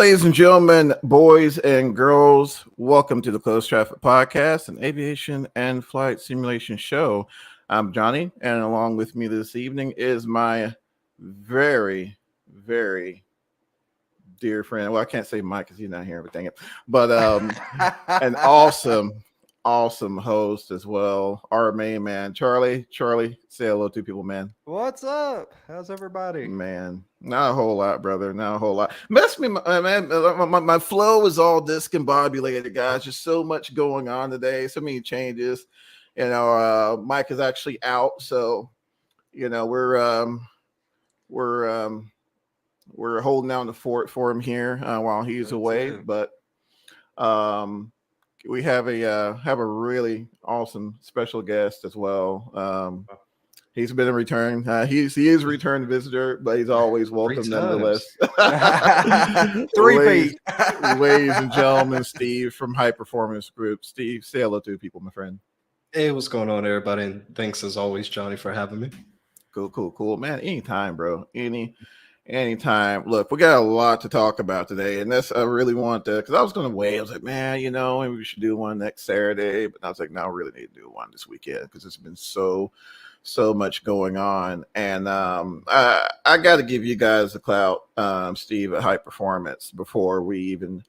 ladies and gentlemen, boys and girls, welcome to the Closed Traffic Podcast, an aviation and flight simulation show. I'm Johnny, and along with me this evening is my very, very dear friend. Well, I can't say Mike because he's not here, but dang it. But an awesome host as well, our main man, Charlie. Charlie, say hello to people, man. What's up? How's everybody? Man, not a whole lot, brother. Not a whole lot. Mess me, man. My flow is all discombobulated, guys. Just so much going on today. So many changes. You know, Mike is actually out, so you know we're holding down the fort for him here while he's away. But we have a really awesome special guest as well. He's been a return. He is a return visitor, but he's always welcome nonetheless. 3 feet. Ladies and gentlemen, Steve from High Performance Group. Steve, say hello to people, my friend. Hey, what's going on, everybody? And thanks as always, Johnny, for having me. Cool. Man, anytime, bro. Anytime. Look, we got a lot to talk about today, and I really want to, because I was going to wait. I was like, man, maybe we should do one next Saturday. But I was like, no, I really need to do one this weekend because it's been so much going on. And I got to give you guys the clout, Steve, at High Performance before we even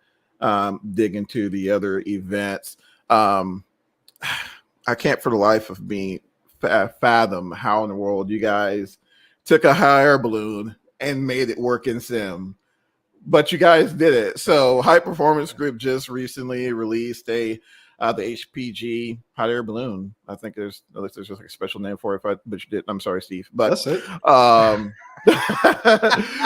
dig into the other events. I can't for the life of me fathom how in the world you guys took a hot air balloon and made it work in sim, but you guys did it. So High Performance Group just recently released the HPG hot air balloon. I think there's just like a special name for it. But you did. I'm sorry, Steve. But that's it.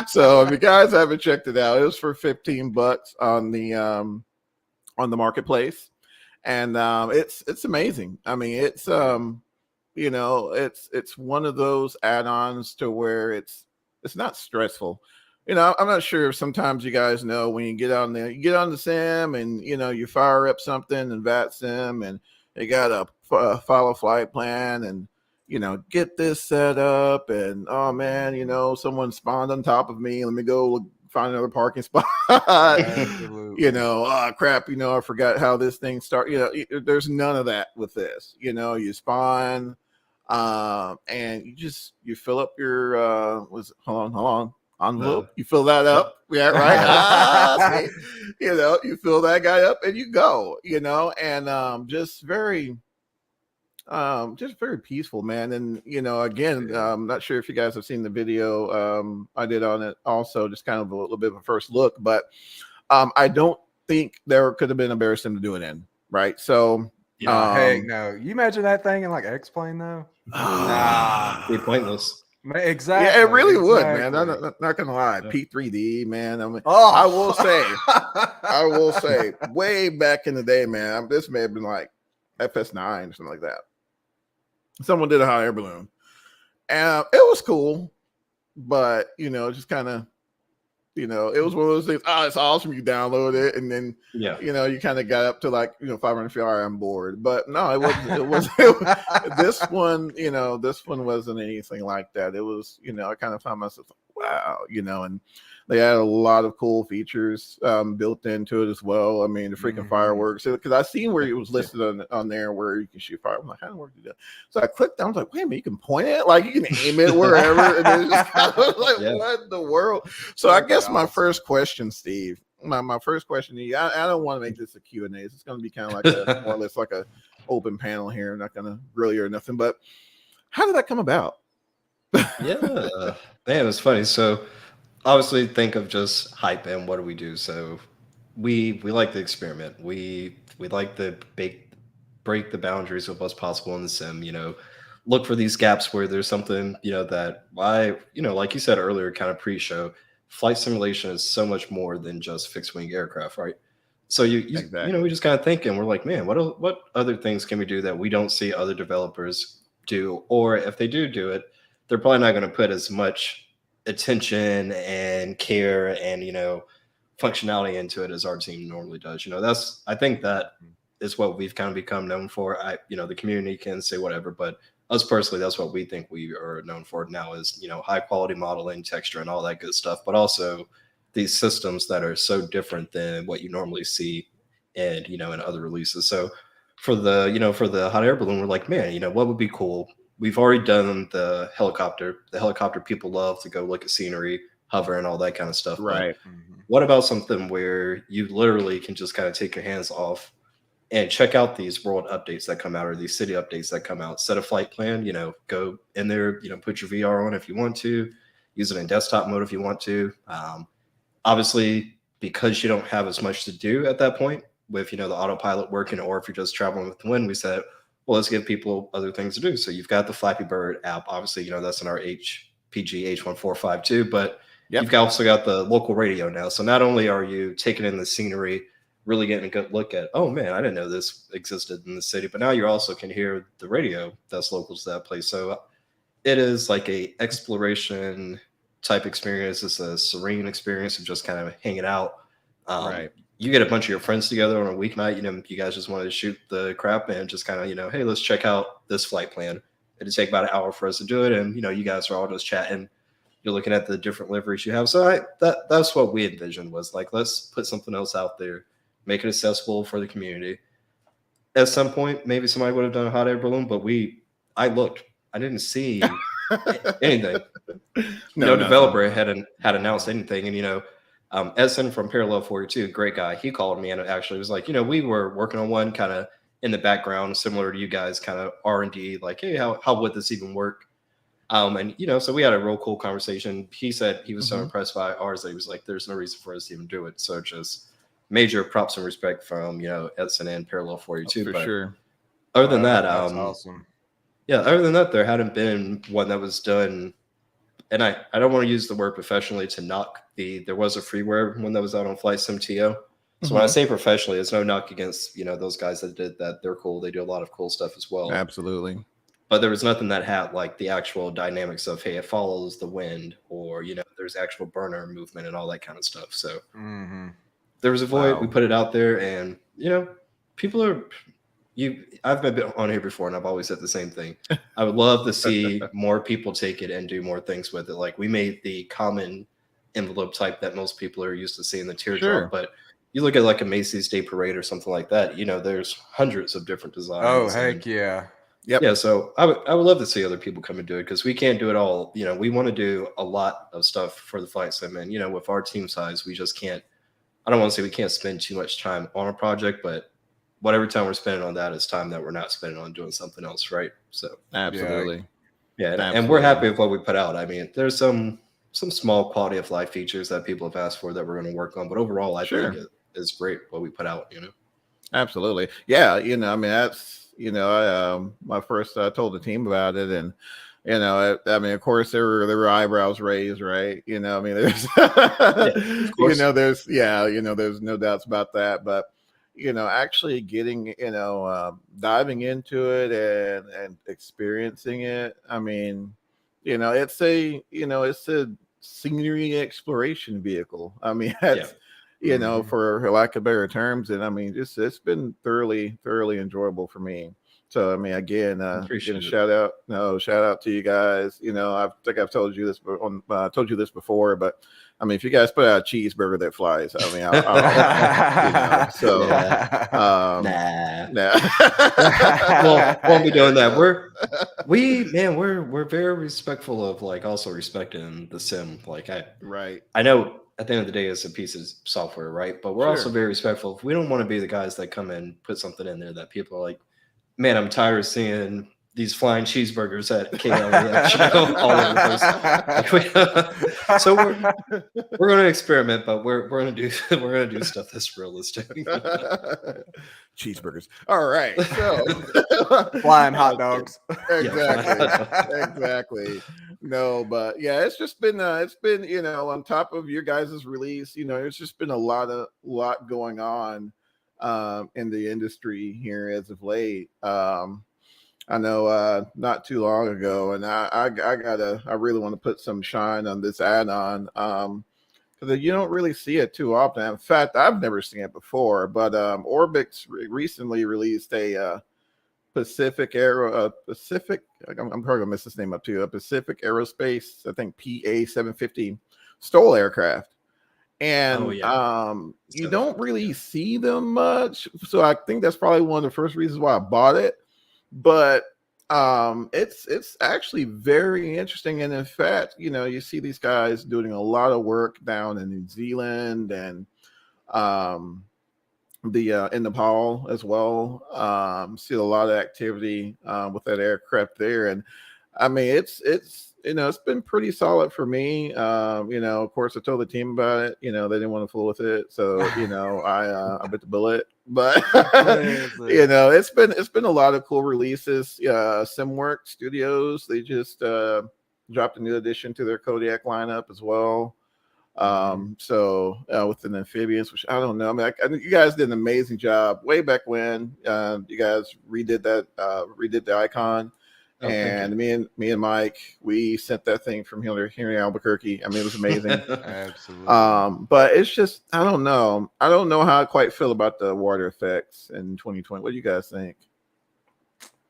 So if you guys haven't checked it out, it was for $15 on the marketplace, and it's amazing. I mean, it's it's one of those add-ons to where it's not stressful. I'm not sure if sometimes you guys know when you get on the sim and you fire up something in VATSIM and you got a follow flight plan and get this set up and oh man, someone spawned on top of me. Let me go find another parking spot. Crap, I forgot how this thing started. There's none of that with this. You spawn and you fill up your hold on envelope. You fill that up. Yeah, right. You fill that guy up and you go, and just very peaceful, man. And again, I'm not sure if you guys have seen the video I did on it also, just kind of a little bit of a first look, but I don't think there could have been a better sim to do it in, right? So heck no. You imagine that thing in like X-Plane though? Nah, be pointless. Exactly. Yeah, it really would, man. I'm not gonna lie. Yeah. P3D, man. I mean, I will say, way back in the day, man. This may have been like FS9 or something like that. Someone did a hot air balloon, and it was cool, but just kind of, it was one of those things. Oh, it's awesome! You download it, and then you kind of got up to like 500 feet. I'm bored, but no, it wasn't. This one, this one wasn't anything like that. It was, I kind of found myself, wow, and they had a lot of cool features built into it as well. I mean, the freaking fireworks, because I seen where it was listed on there where you can shoot fire. I'm like, how do you do that? So I clicked. I was like, wait a minute, you can point it, like you can aim it wherever. And it's just kind of like, what in the world? So I guess my first question, Steve, my first question to you, I don't want to make this a Q&A. It's going to be kind of like more or less like a open panel here. I'm not going to grill you or nothing, but how did that come about? Man, it's funny. So obviously think of just hype and what do we do? So we like to experiment. We like to break the boundaries of what's possible in the sim, look for these gaps where there's something, that like you said earlier, kind of pre-show, flight simulation is so much more than just fixed wing aircraft, right? So we just kind of think and we're like, man, what other things can we do that we don't see other developers do? Or if they do it, they're probably not going to put as much attention and care and functionality into it as our team normally does. I think that is what we've kind of become known for. The community can say whatever, but us personally, that's what we think we are known for now is high quality modeling, texture, and all that good stuff. But also these systems that are so different than what you normally see and in other releases. So for the hot air balloon, we're like, man, what would be cool? We've already done the helicopter. The helicopter people love to go look at scenery, hover, and all that kind of stuff. Right. But what about something where you literally can just kind of take your hands off and check out these world updates that come out or these city updates that come out? Set a flight plan, go in there, put your VR on if you want to, use it in desktop mode if you want to. Obviously, because you don't have as much to do at that point with, the autopilot working, or if you're just traveling with the wind, we said, well, let's give people other things to do. So you've got the Flappy Bird app. Obviously, that's in our HPG H1452, but you've also got the local radio now. So not only are you taking in the scenery, really getting a good look at, oh man, I didn't know this existed in the city, but now you also can hear the radio that's local to that place. So it is like a exploration type experience. It's a serene experience of just kind of hanging out. Right. You get a bunch of your friends together on a weeknight, you guys just want to shoot the crap and just kind of, hey, let's check out this flight plan. It'd take about an hour for us to do it. And, you guys are all just chatting. You're looking at the different liveries you have. So that's what we envisioned, was like, let's put something else out there, make it accessible for the community. At some point, maybe somebody would have done a hot air balloon, but I looked, I didn't see anything. No developer had announced anything. And, Edson from Parallel 42, great guy. He called me and actually was like, we were working on one kind of in the background, similar to you guys, kind of R&D, like, hey, how would this even work? And, so we had a real cool conversation. He said he was so impressed by ours that he was like, there's no reason for us to even do it. So just major props and respect from, Edson and Parallel 42. For but sure. Other than that, that's awesome. Yeah, other than that, there hadn't been one that was done. And I don't want to use the word professionally to knock there was a freeware one that was out on Flight Sim TO. So when I say professionally, it's no knock against, those guys that did that. They're cool. They do a lot of cool stuff as well. Absolutely. But there was nothing that had like the actual dynamics of, hey, it follows the wind, or, there's actual burner movement and all that kind of stuff. So there was a void. Wow. We put it out there, and, people are, I've been on here before and I've always said the same thing. I would love to see more people take it and do more things with it. Like, we made the common envelope type that most people are used to seeing, the teardrop, but you look at like a Macy's Day Parade or something like that, there's hundreds of different designs. Oh, heck yeah. Yep. Yeah, so I would love to see other people come and do it, because we can't do it all. We want to do a lot of stuff for the Flight Sim, and with our team size, we just can't. I don't want to say we can't spend too much time on a project, but whatever time we're spending on that is time that we're not spending on doing something else, right? So absolutely, and we're happy with what we put out. I mean, there's some small quality of life features that people have asked for that we're going to work on, but overall, I think it is great what we put out. Absolutely, yeah. I mean, that's. My first told the team about it, and I mean, of course, there were eyebrows raised, right? I mean, there's, there's no doubts about that. But actually getting, diving into it and experiencing it. I mean, it's a scenery exploration vehicle. I mean, that's. For lack of better terms. And I mean, it's been thoroughly enjoyable for me. So, I mean, again, shout out to you guys. I think I've told you this before, but I mean, if you guys put out a cheeseburger that flies, I mean, nah. Won't be doing that. We're very respectful of, like, also respecting the sim. Like, I know. At the end of the day, it's a piece of software, right? But we're also very respectful. We don't want to be the guys that come and put something in there that people are like, man, I'm tired of seeing these flying cheeseburgers at KLAX all over the place. So we're going to experiment, but we're going to do stuff that's realistic. Cheeseburgers. All right. So flying hot dogs. Exactly. No, but yeah, it's been on top of your guys' release, it's just been a lot going on in the industry here as of late. I know not too long ago, and I really want to put some shine on this add-on because you don't really see it too often. In fact, I've never seen it before, but Orbix recently released a Pacific, I'm probably gonna mess this name up too. A Pacific Aerospace, I think PA-750 STOL aircraft, And yeah. you So, don't really see them much. So I think that's probably one of the first reasons why I bought it. But it's actually very interesting. And in fact, you see these guys doing a lot of work down in New Zealand and um the in Nepal as well. See a lot of activity with that aircraft there, and I mean it's it's been pretty solid for me. Of course, I told the team about it. They didn't want to fool with it, so I bit the bullet. But it's been a lot of cool releases. SimWorks Studios, they just dropped a new addition to their Kodiak lineup as well. So with an amphibians, which I don't know. I mean, I think you guys did an amazing job way back when. You guys redid the icon, and me and Mike, we sent that thing from here in Albuquerque. I mean, it was amazing. Absolutely. But it's just I don't know. I don't know how I quite feel about the water effects in 2020. What do you guys think?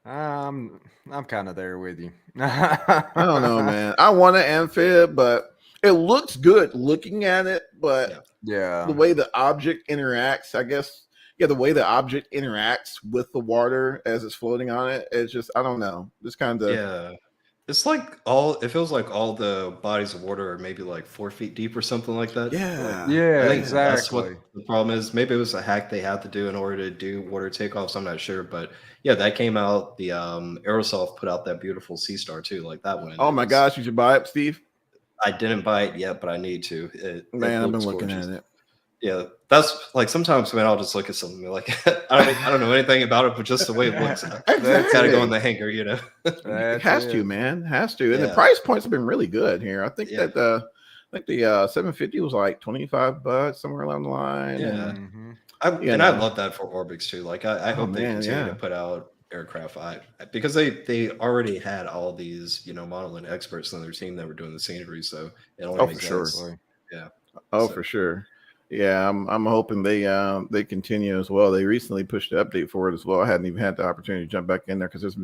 I'm kind of there with you. I don't know, man. I want an amphib, but it looks good looking at it, but yeah, the way the object interacts, I guess, the way the object interacts with the water as it's floating on it, it's just, I don't know. It's kind of, it's like it feels like all the bodies of water are maybe like 4 feet deep or something like that. Yeah. Yeah, I think exactly. that's what the problem is. Maybe it was a hack they had to do in order to do water takeoffs. I'm not sure, but yeah, that came out. The Aerosoft put out that beautiful Sea Star too, like that one. Oh my gosh, you should buy it, Steve. I didn't buy it yet, but I need to. Man, I've been looking at it. Yeah, that's like sometimes, man, I'll just look at something like I don't know anything about it, but just the way it looks, it's got to go in the hanger, It has to, man, has to. And the price points have been really good here. I think that the 750 was like $25 somewhere along the line. Yeah, I love that for Orbix too. Like I hope they continue to put out aircraft because they already had all these modeling experts on their team that were doing the scenery, so it only makes sense. Sure. Yeah. For sure. Yeah, I'm hoping they continue as well. They recently pushed the update for it as well. I hadn't even had the opportunity to jump back in there because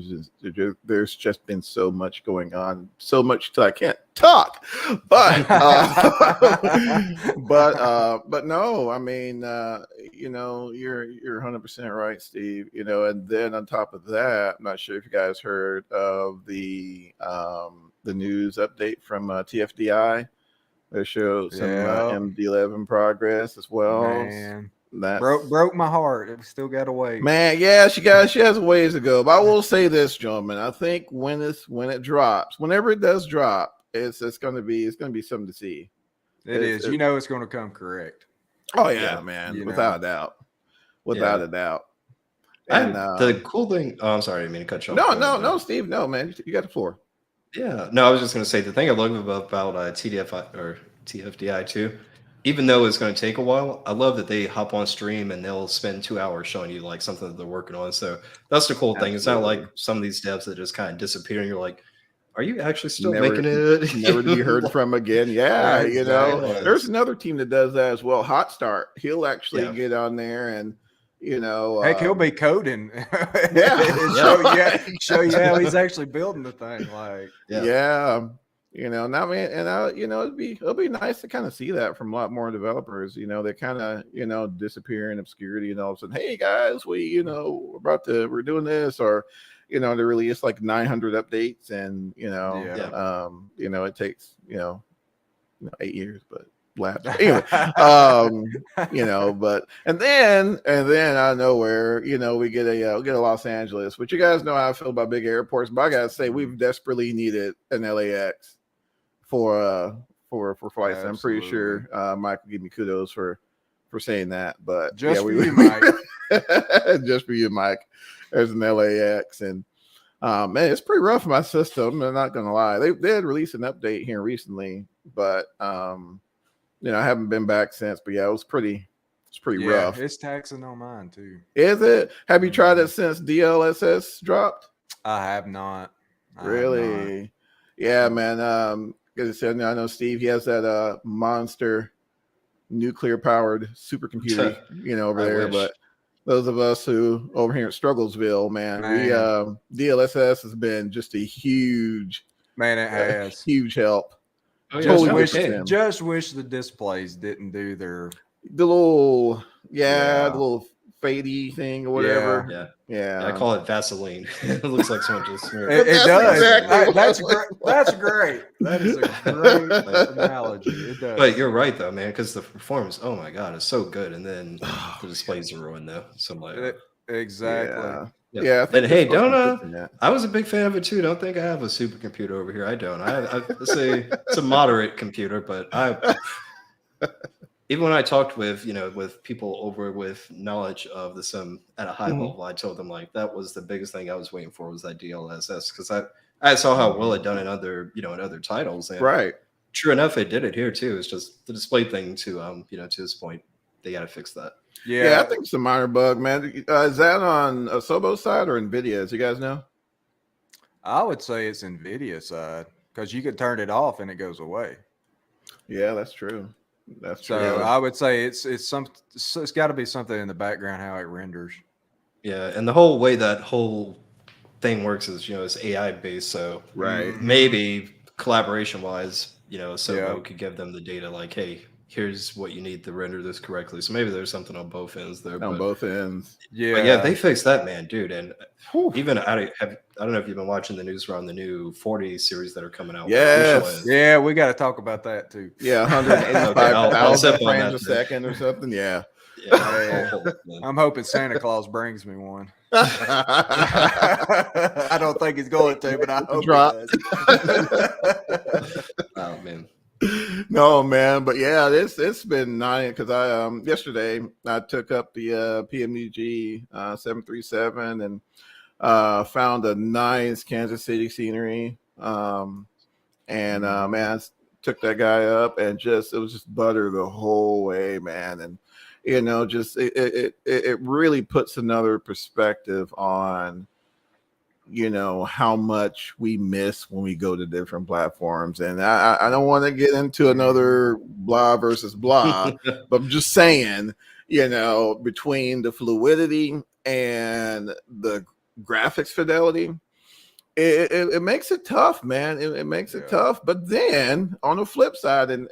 there's just been so much going on, so much till I can't talk. But but no, I mean you're 100% right, Steve. And then on top of that, I'm not sure if you guys heard of the news update from TFDI. They showed some MD-11 progress as well. Man, that broke my heart. It still got to wait. Man, yeah, she has a ways to go. But I will say this, gentlemen. I think when it drops, whenever it does drop, it's gonna be something to see. It is. It's going to come correct. Oh yeah, man, without a doubt, without a doubt. And the cool thing. Oh, I'm sorry, I didn't mean to cut you off. No, Steve. No, man, you got the floor. Yeah, no, I was just going to say the thing I love about TDFI or TFDI too, even though it's going to take a while, I love that they hop on stream and they'll spend 2 hours showing you like something that they're working on. So that's the cool thing. It's not like some of these devs that just kind of disappear and you're like, are you actually still making it? Never to be heard from again. Yeah, there's another team that does that as well. Hot Start. He'll actually get on there and heck, he'll be coding. Show you how he's actually building the thing. Like, now, man, and it'll be nice to kind of see that from a lot more developers. They kind of disappear in obscurity, and all of a sudden, hey guys, we're doing this, or they release like 900 updates, and it takes 8 years, but. Anyway, but and then out of nowhere, we get a Los Angeles, which you guys know how I feel about big airports, but I gotta say we've desperately needed an LAX for flights. I'm pretty sure Mike will give me kudos for saying that, but just for you, Mike. Just for you, Mike. There's an LAX, and man, it's pretty rough in my system. I'm not gonna lie. They had released an update here recently, but I haven't been back since, but yeah, it's pretty rough. It's taxing on mine too. Is it? Have you tried it since DLSS dropped? I have not. Really? Yeah, man. As I said, I know Steve, he has that monster nuclear powered supercomputer, over there. But those of us who over here at Strugglesville, man. We DLSS has been just a huge huge help. Oh, yeah, Just no, wish, okay. just wish the displays didn't do their. The little, Yeah. the little fadey thing or whatever. Yeah. Yeah. I call it Vaseline. It looks like someone just smeared It That's does. exactly what That's it great. looks That's like. great. That is a great analogy. It does. But you're right though, man, because the performance, oh my god, is so good. And then Oh, the displays are ruined though. So I'm like, Exactly. Yeah. yeah. Yeah. I And think hey, they're supposed don't to be fixing that. I was a big fan of it too. Don't think I have a supercomputer over here. I don't. It's a moderate computer, but even when I talked with with people over with knowledge of the sim at a high Mhm. level, I told them like that was the biggest thing I was waiting for was that DLSS because I saw how well it done in other in other titles and Right. true enough, it did it here too. It's just the display thing to to this point, they got to fix that. Yeah, I think it's a minor bug, man. Is that on Asobo's side or Nvidia's? You guys know? I would say it's Nvidia side because you could turn it off and it goes away. Yeah, that's true. That's true. So I would say it's got to be something in the background how it renders. Yeah, and the whole way that whole thing works is it's AI based, so Right. maybe collaboration wise, Asobo Yeah. could give them the data like, hey, here's what you need to render this correctly. So maybe there's something on both ends there. On but, both ends. Yeah. but yeah, they fixed that, man, dude. And Whew. even I don't know if you've been watching the news around the new 40 series that are coming out. Yes. Yeah, we got to talk about that too. Yeah, Okay, I'll 185,000 zip on frames that a then. second or something. Yeah. Yeah. I'm hoping Santa Claus brings me one. Drop. I don't think he's going to, but I hope Drop. he does. Oh man. No, man, but yeah, it's been nine because I yesterday I took up the PMDG 737 and found a nice Kansas City scenery. Man, I took that guy up and it was just butter the whole way, man. And just it really puts another perspective on how much we miss when we go to different platforms. And I don't want to get into another blah versus blah, but I'm just saying, between the fluidity and the graphics fidelity, it makes it tough, man. It makes it tough. But then on the flip side, and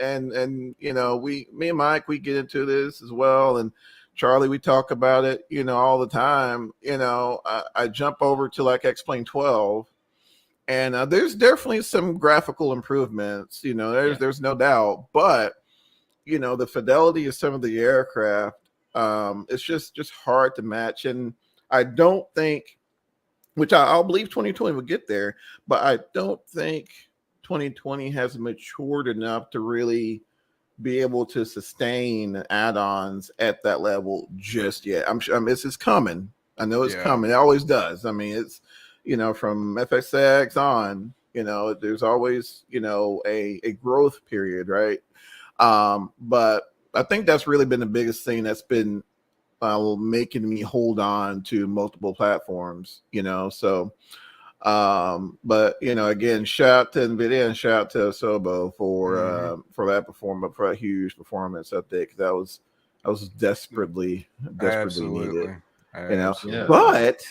me and Mike, we get into this as well, and Charlie, we talk about it, all the time. I jump over to like X-Plane 12, and there's definitely some graphical improvements. There's no doubt, but the fidelity of some of the aircraft, it's just hard to match, and I don't think, which I'll believe 2020 will get there, but I don't think 2020 has matured enough to really be able to sustain add-ons at that level just yet. I'm sure this is coming. I know it's coming. It always does. I mean, it's from FXX on. There's always a growth period, right? But I think that's really been the biggest thing that's been making me hold on to multiple platforms. So. But again, shout out to Nvidia and shout out to Asobo for that huge performance update. Because that was desperately needed. Absolutely. But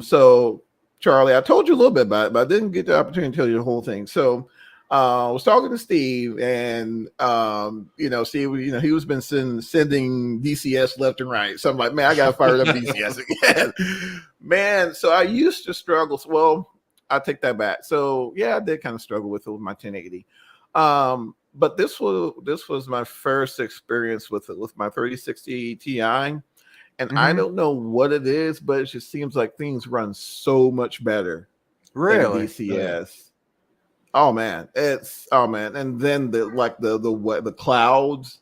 so Charlie, I told you a little bit about it, but I didn't get the opportunity to tell you the whole thing. So I was talking to Steve, and Steve, he was been sending DCS left and right. So I'm like, man, I got to fire up DCS again, man. So I used to struggle. Well, I take that back. So yeah, I did kind of struggle with my 1080. But this was my first experience with my 3060 Ti, and I don't know what it is, but it just seems like things run so much better. Really, in DCS. Oh man, and then the clouds.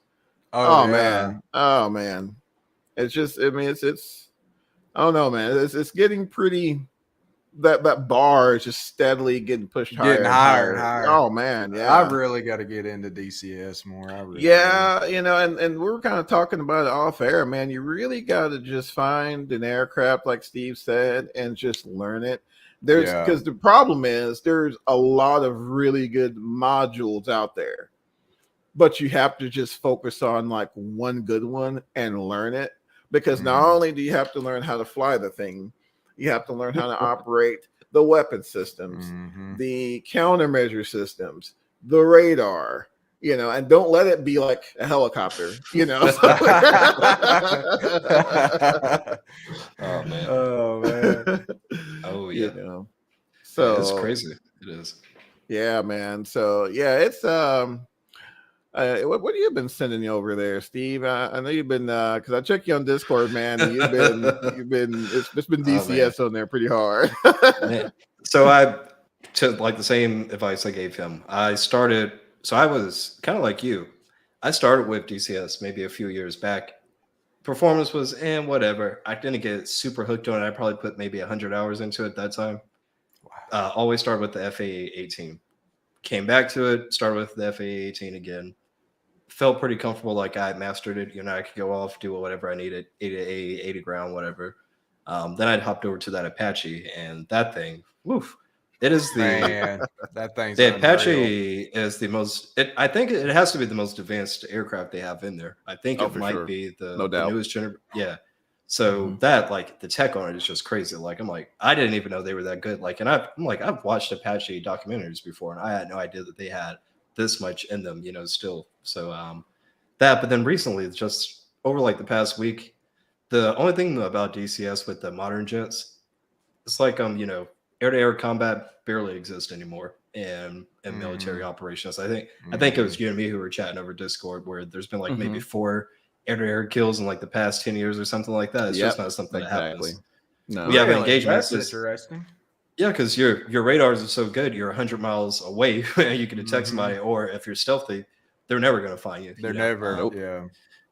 Man, it's just, it's I don't know, man. It's getting pretty. That bar is just steadily getting pushed higher and higher. Oh man, yeah. I really got to get into DCS more. And we were kind of talking about it off air, man. You really got to just find an aircraft, like Steve said, and just learn it. Because the problem is there's a lot of really good modules out there, but you have to just focus on like one good one and learn it. Because not only do you have to learn how to fly the thing, you have to learn how to operate the weapon systems, the countermeasure systems, the radar, and don't let it be like a helicopter, Oh man. Oh man. Oh yeah. So yeah, it's crazy. It is. Yeah, man. So yeah, it's what have you been sending over there, Steve? I know you've been because I checked you on Discord, man. And you've been it's been DCS on there pretty hard. So I took like the same advice I gave him. I was kind of like you. I started with DCS maybe a few years back. Performance was whatever. I didn't get super hooked on it. I probably put maybe 100 hours into it that time. Wow. Always started with the FA 18. Came back to it, started with the FA 18 again. Felt pretty comfortable, like I mastered it. I could go off, do whatever I needed, 80 ground, whatever. Then I'd hopped over to that Apache, and that thing, woof. It is that thing's the Apache is the most. I think it has to be the most advanced aircraft they have in there. I think it might be the newest generation. Yeah. So that like the tech on it is just crazy. Like I'm like I didn't even know they were that good. Like I've watched Apache documentaries before, and I had no idea that they had this much in them. Still. So but then recently, just over like the past week, the only thing about DCS with the modern jets, it's like air-to-air combat barely exists anymore in military operations. I think it was you and me who were chatting over Discord where there's been like maybe 4 air-to-air kills in like the past 10 years or something like that. It's just not something that happens. No, we have engagements. That's interesting. Yeah, because your radars are so good, you're 100 miles away. You can detect somebody, or if you're stealthy, they're never going to find you. They're never.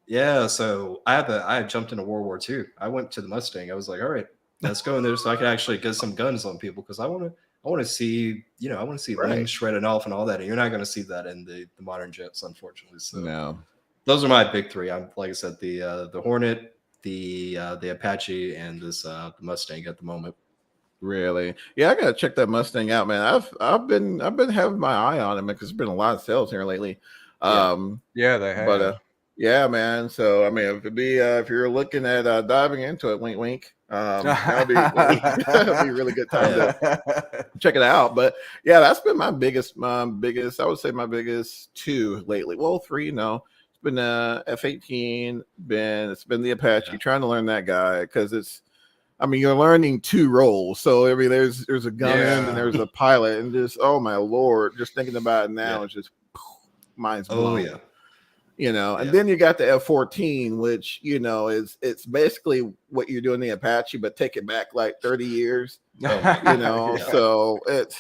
Yeah. So I had jumped into World War II. I went to the Mustang. I was like, all right, let's go in there so I can actually get some guns on people because I want to see, I want to see limbs shredded off and all that. And you're not going to see that in the modern jets, unfortunately. So no, those are my big 3. I'm like I said, the Hornet, the Apache, and this the Mustang at the moment. Really? Yeah, I gotta check that Mustang out, man. I've been having my eye on it because there's been a lot of sales here lately. Yeah, they have. But yeah, man. So I mean, if you're looking at diving into it, wink, wink. That'll be a really good time to check it out. But yeah, that's been my biggest. I would say my biggest 2 lately. Well, 3, no. It's been F-18. It's been the Apache. Trying to learn that guy because you're learning 2 roles. So there's a gunman and there's a pilot, and just oh my lord, just thinking about it now, it's just mind's blown. Oh yeah. And then you got the F-14, which it's basically what you're doing the Apache, but take it back like 30 years. So it's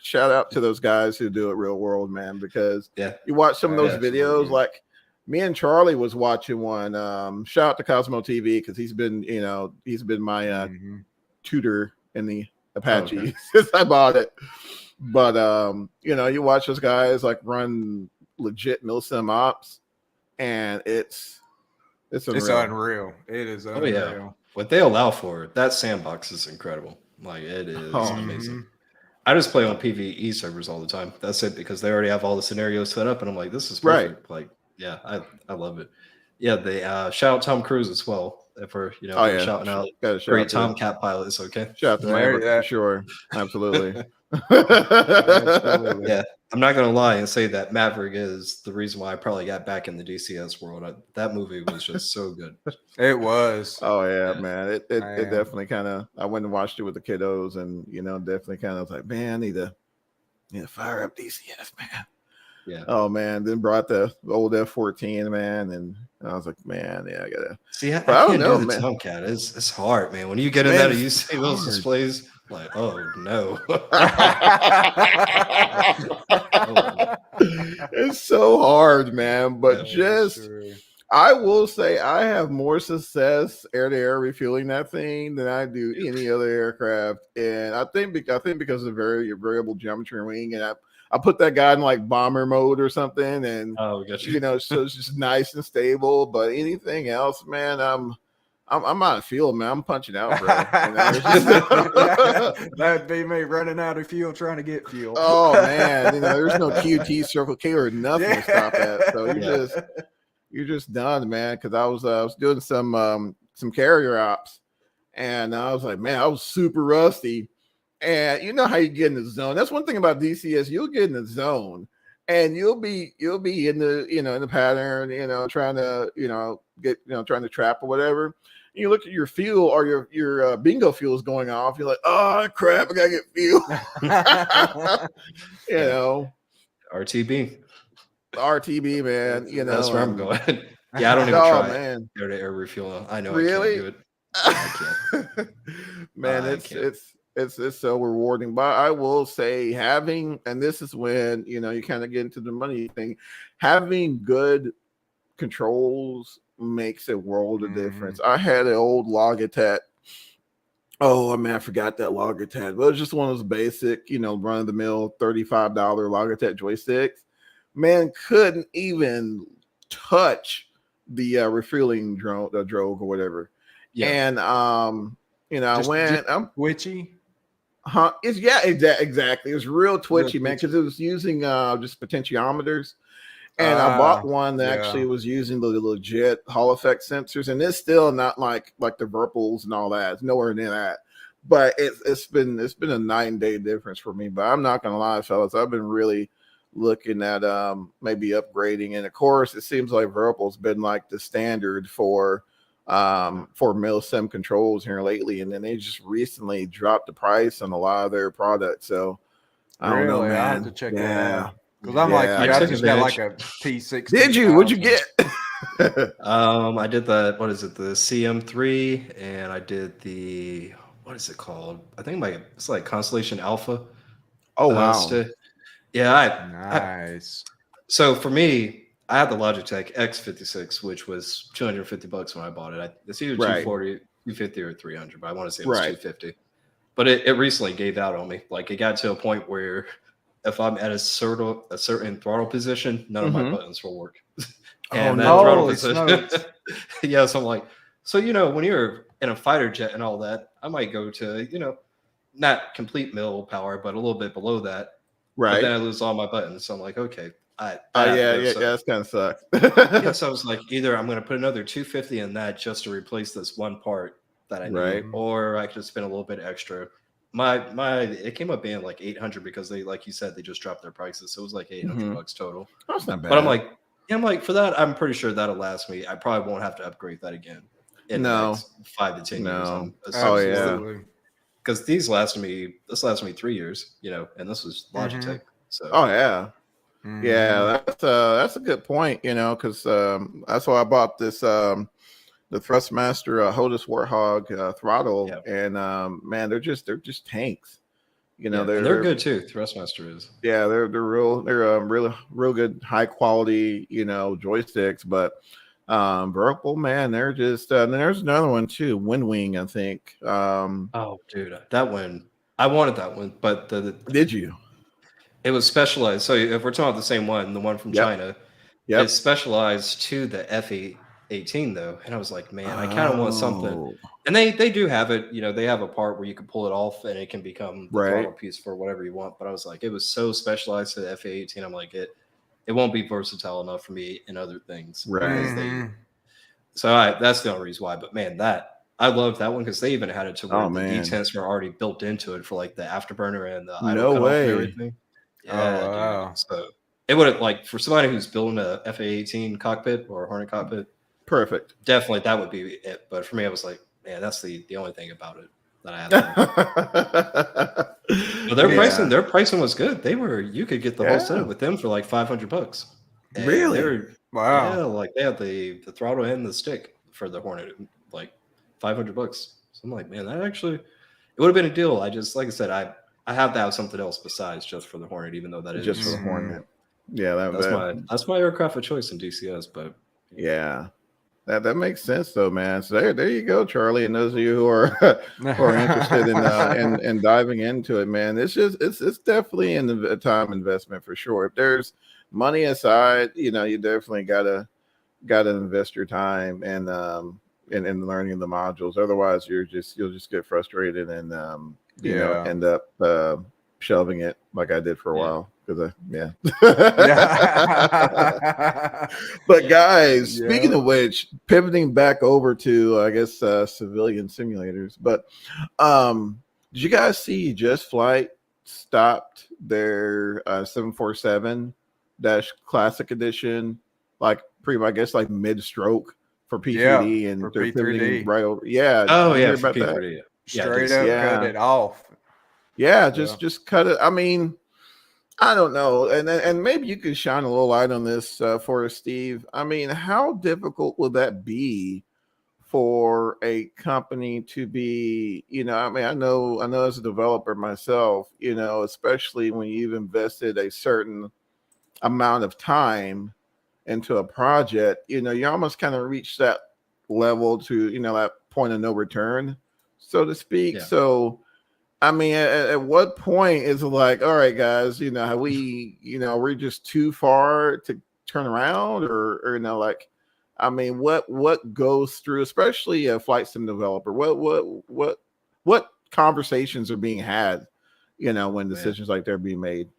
shout out to those guys who do it real world, man, because you watch some of those videos like me and Charlie was watching one. Shout out to Cosmo TV because he's been my tutor in the Apache since I bought it. But you watch those guys like run legit milsim ops, and it's unreal. It is unreal. Oh yeah, what they allow for that sandbox is incredible. Like it is amazing. I just play on PvE servers all the time. That's it because they already have all the scenarios set up, and I'm like, this is perfect. Like, yeah, I love it. Yeah, they shout out Tom Cruise as well for shouting out great Tomcat pilots. Okay, shout out to Maverick for sure, absolutely. Yeah, I'm not gonna lie and say that Maverick is the reason why I probably got back in the DCS world. That movie was just so good. It was. Oh yeah, man. It definitely kind of. I went and watched it with the kiddos, and definitely kind of like, man, I need to fire up DCS, man. Yeah. Oh man, then brought the old F-14, man, and I was like, man, yeah, I gotta. See, I can't do the Tomcat. It's hard, man. When you get in that and you see those displays, like, oh no. It's so hard, man. But I will say I have more success air-to-air refueling that thing than I do any other aircraft, and I think because of the variable geometry wing, and I put that guy in like bomber mode or something, and so it's just nice and stable. But anything else, man, I'm out of fuel, man. I'm punching out, bro. That'd be me running out of fuel trying to get fuel. Oh man, there's no QT, Circle K, or nothing to stop that. So you're just done, man. Because I was doing some carrier ops, and I was like, man, I was super rusty. And you know how you get in the zone. That's one thing about DCS. You'll get in the zone, and you'll be in the in the pattern. Trying to get trying to trap or whatever. And you look at your fuel or your bingo fuel is going off. You're like, oh crap, I gotta get fuel. RTB, man. That's where I'm going. Yeah, I don't even try. Man. Go to air refuel. I know really? I can't do it. I can't. Man, it's so rewarding. But I will say having, and this is when you kind of get into the money thing, having good controls makes a world of difference. I had an old Logitech. Oh man, I forgot that Logitech. But it was just one of those basic, run of the mill $35 Logitech joysticks. Man, couldn't even touch the refueling drogue or whatever. Yeah. And I went. I'm twitchy. Huh? Exactly. It was real twitchy, man, because it was using just potentiometers. And I bought one that actually was using the legit Hall effect sensors, and it's still not like the Virpils and all that. It's nowhere near that. But it's been a night and day difference for me. But I'm not gonna lie, fellas, I've been really looking at maybe upgrading. And of course, it seems like Virpil's been like the standard for Milsim controls here lately, and then they just recently dropped the price on a lot of their products. So I don't know, man. I have to check that out. Because I'm like, I just got like a T6. Did you? What'd you get? I did the the CM3, and I did the what is it called? I think it's like Constellation Alpha. Oh wow! Nice. So for me, I had the Logitech X56, which was $250 when I bought it. It's either 240, 250, or 300, but I want to say it was 250. But it recently gave out on me. Like it got to a point where if I'm at a certain throttle position, none of my buttons will work. And throttle position, yeah. So I'm like, when you're in a fighter jet and all that, I might go to not complete mill power, but a little bit below that. Right. But then I lose all my buttons. So I'm like, okay. That's kind of sucks. So I was like, either I'm going to put another 250 in that just to replace this one part that I need, or I could spend a little bit extra. It came up being like 800 because they, like you said, they just dropped their prices, so it was like $800 total. That's not bad. But I'm like, for that, I'm pretty sure that'll last me. I probably won't have to upgrade that again. In the next 5 to 10 years. Because this lasted me 3 years, and this was Logitech. So yeah, that's a good point, because that's why I bought this the Thrustmaster Hodis Warthog throttle, and man, they're just tanks. They're good too. Thrustmaster is. Yeah, they're real good, high quality, joysticks. But Virpil, man, they're just. And there's another one too, Windwing, I think. Oh, dude, that one I wanted that one, but did you? It was specialized. So if we're talking about the same one, the one from China, it's specialized to the F-18 though, and I was like, man, I kind of want something. And they do have it. They have a part where you can pull it off, and it can become the throttle piece for whatever you want. But I was like, it was so specialized to the F-18. I'm like, it won't be versatile enough for me in other things. Right. So that's the only reason why. But man, I loved that one because they even had it to where the detents were already built into it for like the afterburner and the idle cutoff and everything. Yeah, wow. So it would have for somebody who's building a FA-18 cockpit or a Hornet cockpit, perfect. Definitely that would be it. But for me, I was like, man, that's the only thing about it that I had. But their pricing was good. You could get the whole setup with them for like $500. Really? Wow. Yeah, like they had the throttle and the stick for the Hornet, like $500. So I'm like, man, that actually it would have been a deal. I just, like I said, I have to have something else besides just for the Hornet, even though that is just for the Hornet. Yeah, that's my aircraft of choice in DCS. But yeah, that makes sense though, man. So there you go, Charlie, and those of you who are interested in diving into it, man. It's definitely a time investment for sure. If there's money aside, you definitely gotta invest your time in learning the modules. Otherwise, you'll just get frustrated and end up shelving it like I did for a while. But guys, speaking of which, pivoting back over to I guess civilian simulators, but Did you guys see Just Flight stopped their 747 Classic Edition, like pretty much, I guess, like mid-stroke for P3D, and for they're pivoting P3D. right over. Yeah. Oh did you yeah, hear for about that? P3D. Yeah, Straight up cut it off. Yeah, just cut it. I mean, I don't know, and maybe you could shine a little light on this for us, Steve. I mean, how difficult would that be for a company to be? I mean, I know as a developer myself, especially when you've invested a certain amount of time into a project, you almost kind of reach that level to, that point of no return, so to speak. Yeah. So I mean, at what point is it like, all right, guys, have we, we're just too far to turn around, or like, I mean, what goes through, especially a flight sim developer, what conversations are being had, when decisions like that are being made?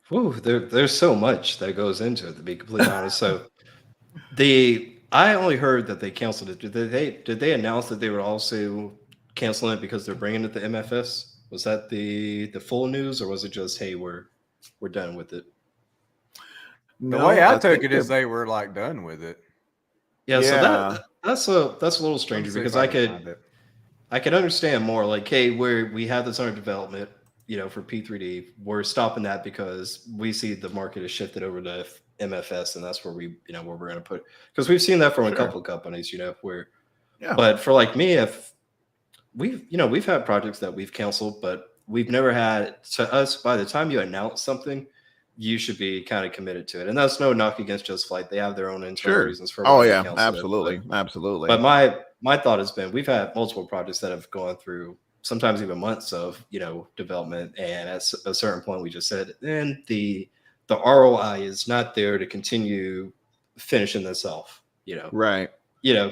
Whew, there's so much that goes into it, to be completely honest. So I only heard that they canceled it. Did they announce that they were also canceling it because they're bringing it to MFS? Was that the full news, or was it just, hey, we're done with it? The way I took it is they were like done with it. Yeah. So that's a little stranger, because I could understand more like, hey, we have this under development, for P3D. We're stopping that because we see the market has shifted over to MFS, and that's where where we're going to put, because we've seen that from a couple of companies, where. Yeah. But for like me, if we've had projects that we've canceled, but we've never had, to us, by the time you announce something, you should be kind of committed to it. And that's no knock against Just Flight. They have their own internal reasons for why they cancel absolutely. Absolutely. But my thought has been, we've had multiple projects that have gone through sometimes even months of, development. And at a certain point, we just said, and the ROI is not there to continue finishing this off, Right. You're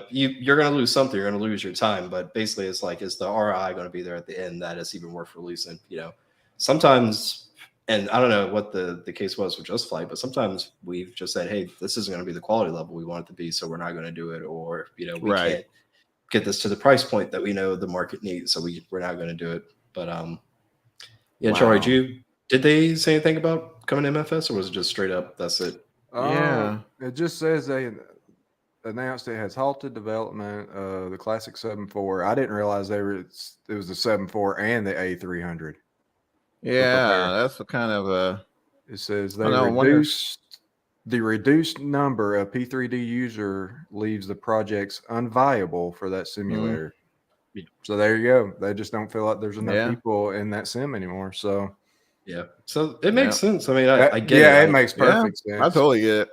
going to lose something. You're going to lose your time. But basically, it's like, is the ROI going to be there at the end that it's even worth releasing? Sometimes, and I don't know what the case was with Just Flight, but sometimes we've just said, hey, this isn't going to be the quality level we want it to be, so we're not going to do it. Or, we can't get this to the price point that we know the market needs, so we're not going to do it. But, Charlie, did they say anything about coming to MFS, or was it just straight up, that's it? It just says they announced it has halted development of the Classic 7.4. I didn't realize it was the 7.4 and the A300. Yeah, that's a kind of a. It says the reduced number of P3D user leaves the projects unviable for that simulator. So there you go. They just don't feel like there's enough people in that sim anymore. So so it makes sense. I mean, I get it. Yeah, it makes perfect sense. I totally get it.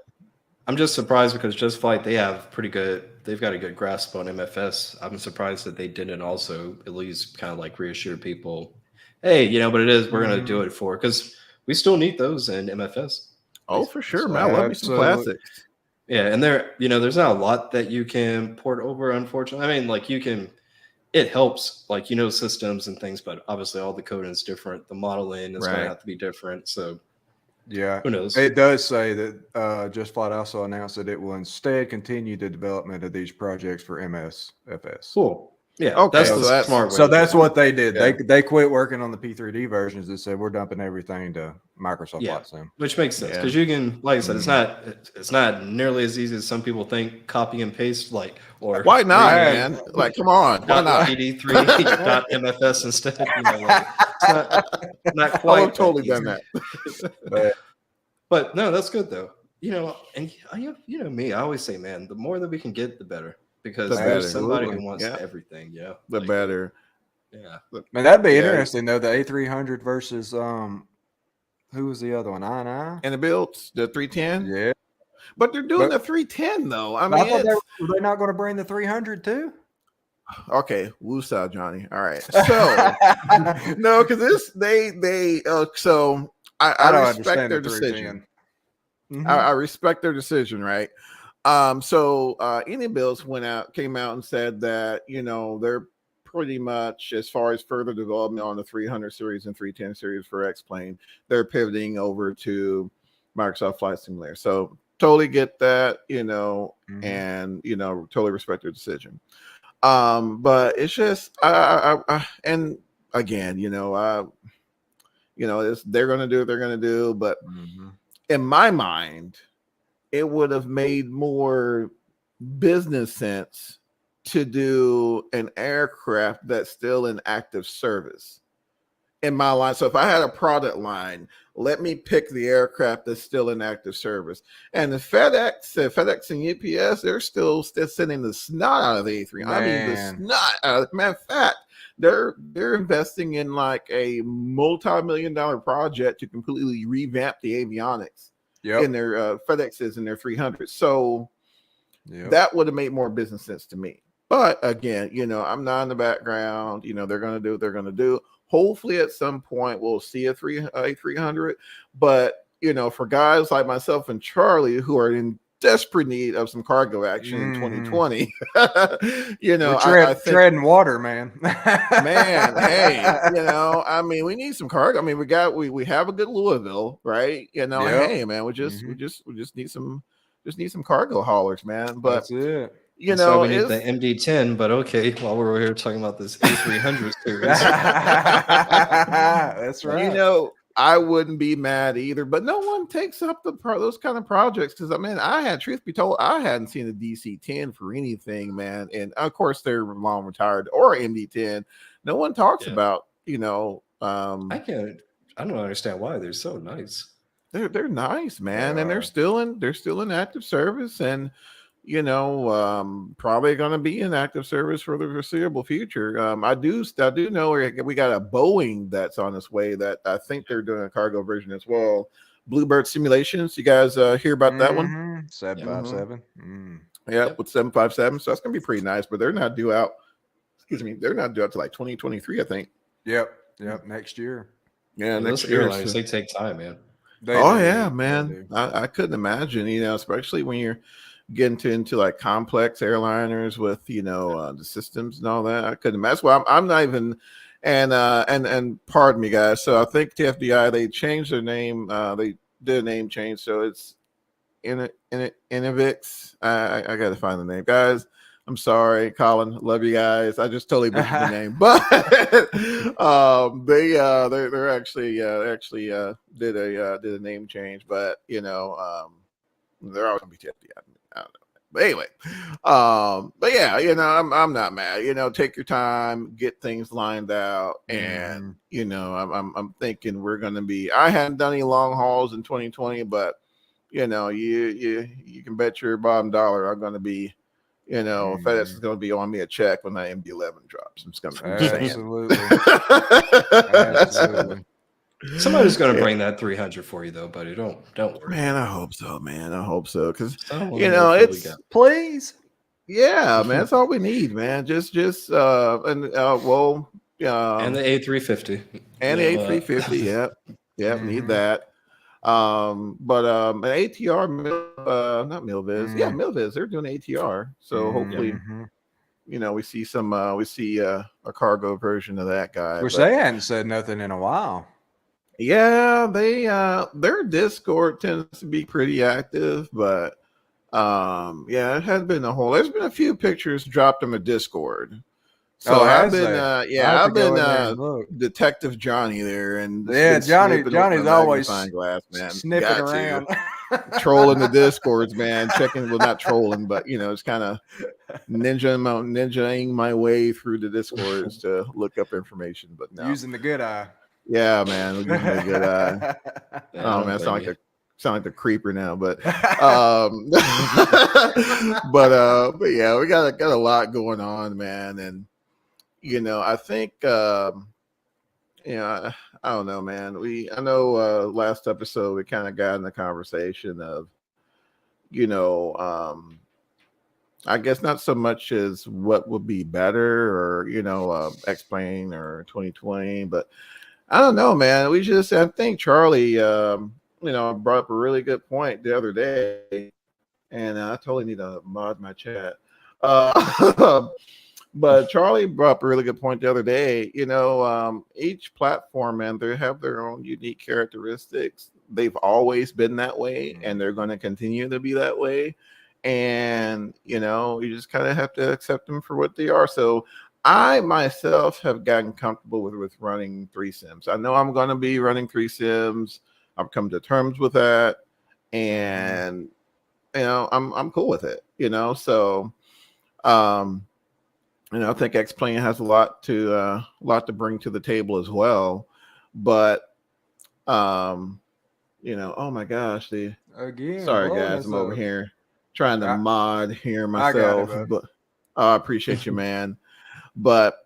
I'm just surprised because Just Flight, they've got a good grasp on MFS. I'm surprised that they didn't also at least kind of like reassure people, hey, but we're going to do it because we still need those in MFS. Oh, for sure, man. I love me some classics. Yeah, and there's not a lot that you can port over, unfortunately. I mean, it helps, systems and things, but obviously all the coding is different. The modeling is going to have to be different. So, yeah, who knows? It does say that Just Flight also announced that it will instead continue the development of these projects for MSFS. Cool. Yeah. Okay. That's smart. So that's what they did. Yeah. They quit working on the P3D versions and said we're dumping everything to Microsoft Flight Sim, which makes sense because you can, like I said, it's not nearly as easy as some people think. Copy and paste, or why not, man? Like, come on, why not? PD3.mfs instead. It's not quite. I've totally done that. But no, that's good though. And me, I always say, man, the more that we can get, the better. Because there's somebody who wants everything, the better. Yeah, man, that'd be interesting though. The A300 versus who was the other one? I and the builds, the 310. Yeah, but they're doing the 310 though. I mean, I thought they're not going to bring the 300 too. Okay, woosah, Johnny. All right, so no, because they so I respect their decision. I respect their decision, right? So Indian Builds came out and said that, they're pretty much, as far as further development on the 300 series and 310 series for X-Plane, they're pivoting over to Microsoft Flight Simulator. So totally get that, and, totally respect their decision. But it's just, and again, they're going to do what they're going to do. But in my mind, it would have made more business sense to do an aircraft that's still in active service in my line. So if I had a product line, let me pick the aircraft that's still in active service. And the FedEx and UPS, they're still sending the snot out of the A3. I mean, the snot. Matter of fact, they're investing in like a multi-million-dollar project to completely revamp the avionics in their FedExes and their 300s. So that would have made more business sense to me. But again, I'm not in the background. They're going to do what they're going to do. Hopefully at some point we'll see a 300. But, for guys like myself and Charlie who are in desperate need of some cargo action in 2020, I think treading water, man. Man, hey, I mean, we need some cargo. I mean, we have a good Louisville, right? Hey, man, we just need some cargo haulers, man. But that's it. We need the MD-10, but okay, while we're here talking about this A300 series. That's right. I wouldn't be mad either, but no one takes up those kind of projects because, truth be told, I hadn't seen a DC-10 for anything, man. And of course, they're long retired or MD-10. No one talks about, I don't understand why they're so nice. They're nice, man, and they're still in active service, and probably going to be in active service for the foreseeable future. I do know we got a Boeing that's on its way that I think they're doing a cargo version as well. Bluebird Simulations. You guys hear about that one? 757. With 757. So that's going to be pretty nice, but they're not due out. They're not due out to like 2023, I think. Yep. Next year. Yeah, next year. Airlines, they take time, man. Man. I couldn't imagine, especially when you're getting into like complex airliners with the systems and all that. I couldn't imagine. Well, I'm not even, and pardon me, guys. So I think TFDI, they changed their name. They did a name change, so it's Innovix. I got to find the name, guys. I'm sorry, Colin. Love you guys. I just totally butchered the name, but they're actually did a name change, but they're always gonna be TFDI. I don't know. But anyway, but yeah, I'm not mad. Take your time, get things lined out, and I'm thinking we're gonna be. I hadn't done any long hauls in 2020, but you can bet your bottom dollar I'm gonna be. FedEx is going to be on me a check when that MD-11 drops. I'm just going to say Absolutely. Somebody's going to bring that 300 for you, though, buddy. Don't worry. Man, I hope so, man. I hope so, because it's please. Yeah, man, that's all we need, man. And the A350 and the A350. Yep, need that. But an ATR, not Milviz. Yeah, Milviz. They're doing ATR, so hopefully, we see a cargo version of that guy. Which they hadn't said nothing in a while. Yeah, their Discord tends to be pretty active, but it has been there's been a few pictures dropped on the Discord. So I've been Detective Johnny there, and Johnny's always glass, man. sniffing around, trolling the Discords, man. Checking, well, not trolling, but it's kind of ninjaing my way through the Discords to look up information. But no, using the good eye. Yeah, man, using the good eye. Oh man, sound like the creeper now, but but yeah, we got a lot going on, man, and. I think, I don't know, man. I know last episode we kind of got in the conversation of, I guess not so much as what would be better or, X-Plane or 2020, but I don't know, man. I think Charlie, brought up a really good point the other day, and I totally need to mod my chat. But Charlie brought up a really good point the other day. Each platform, man, they have their own unique characteristics. They've always been that way, and they're going to continue to be that way. And, you just kind of have to accept them for what they are. So I myself have gotten comfortable with running 3 sims. I know I'm going to be running 3 sims. I've come to terms with that, and I'm cool with it. So I think X-Plane has a lot to bring to the table as well. But oh my gosh, sorry guys, I'm over here trying to mod here myself, but I appreciate you, man. But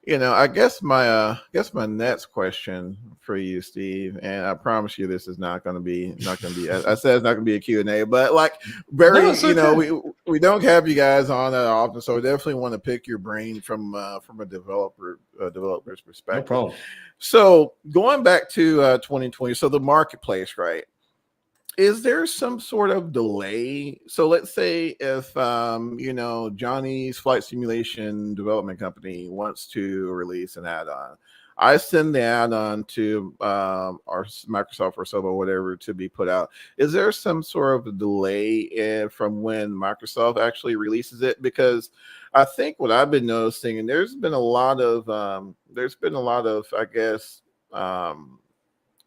I guess my next question for you, Steve, and I promise you this is not going to be I said it's not going to be a Q&A, but like we don't have you guys on that often, so I definitely want to pick your brain from a developer's perspective. No problem. So going back to 2020, so the marketplace, right? Is there some sort of delay? So let's say if Johnny's Flight Simulation Development Company wants to release an add-on, I send the add-on to our Microsoft or Sobo, whatever, to be put out. Is there some sort of delay from when Microsoft actually releases it? Because I think what I've been noticing, and there's been a lot of I guess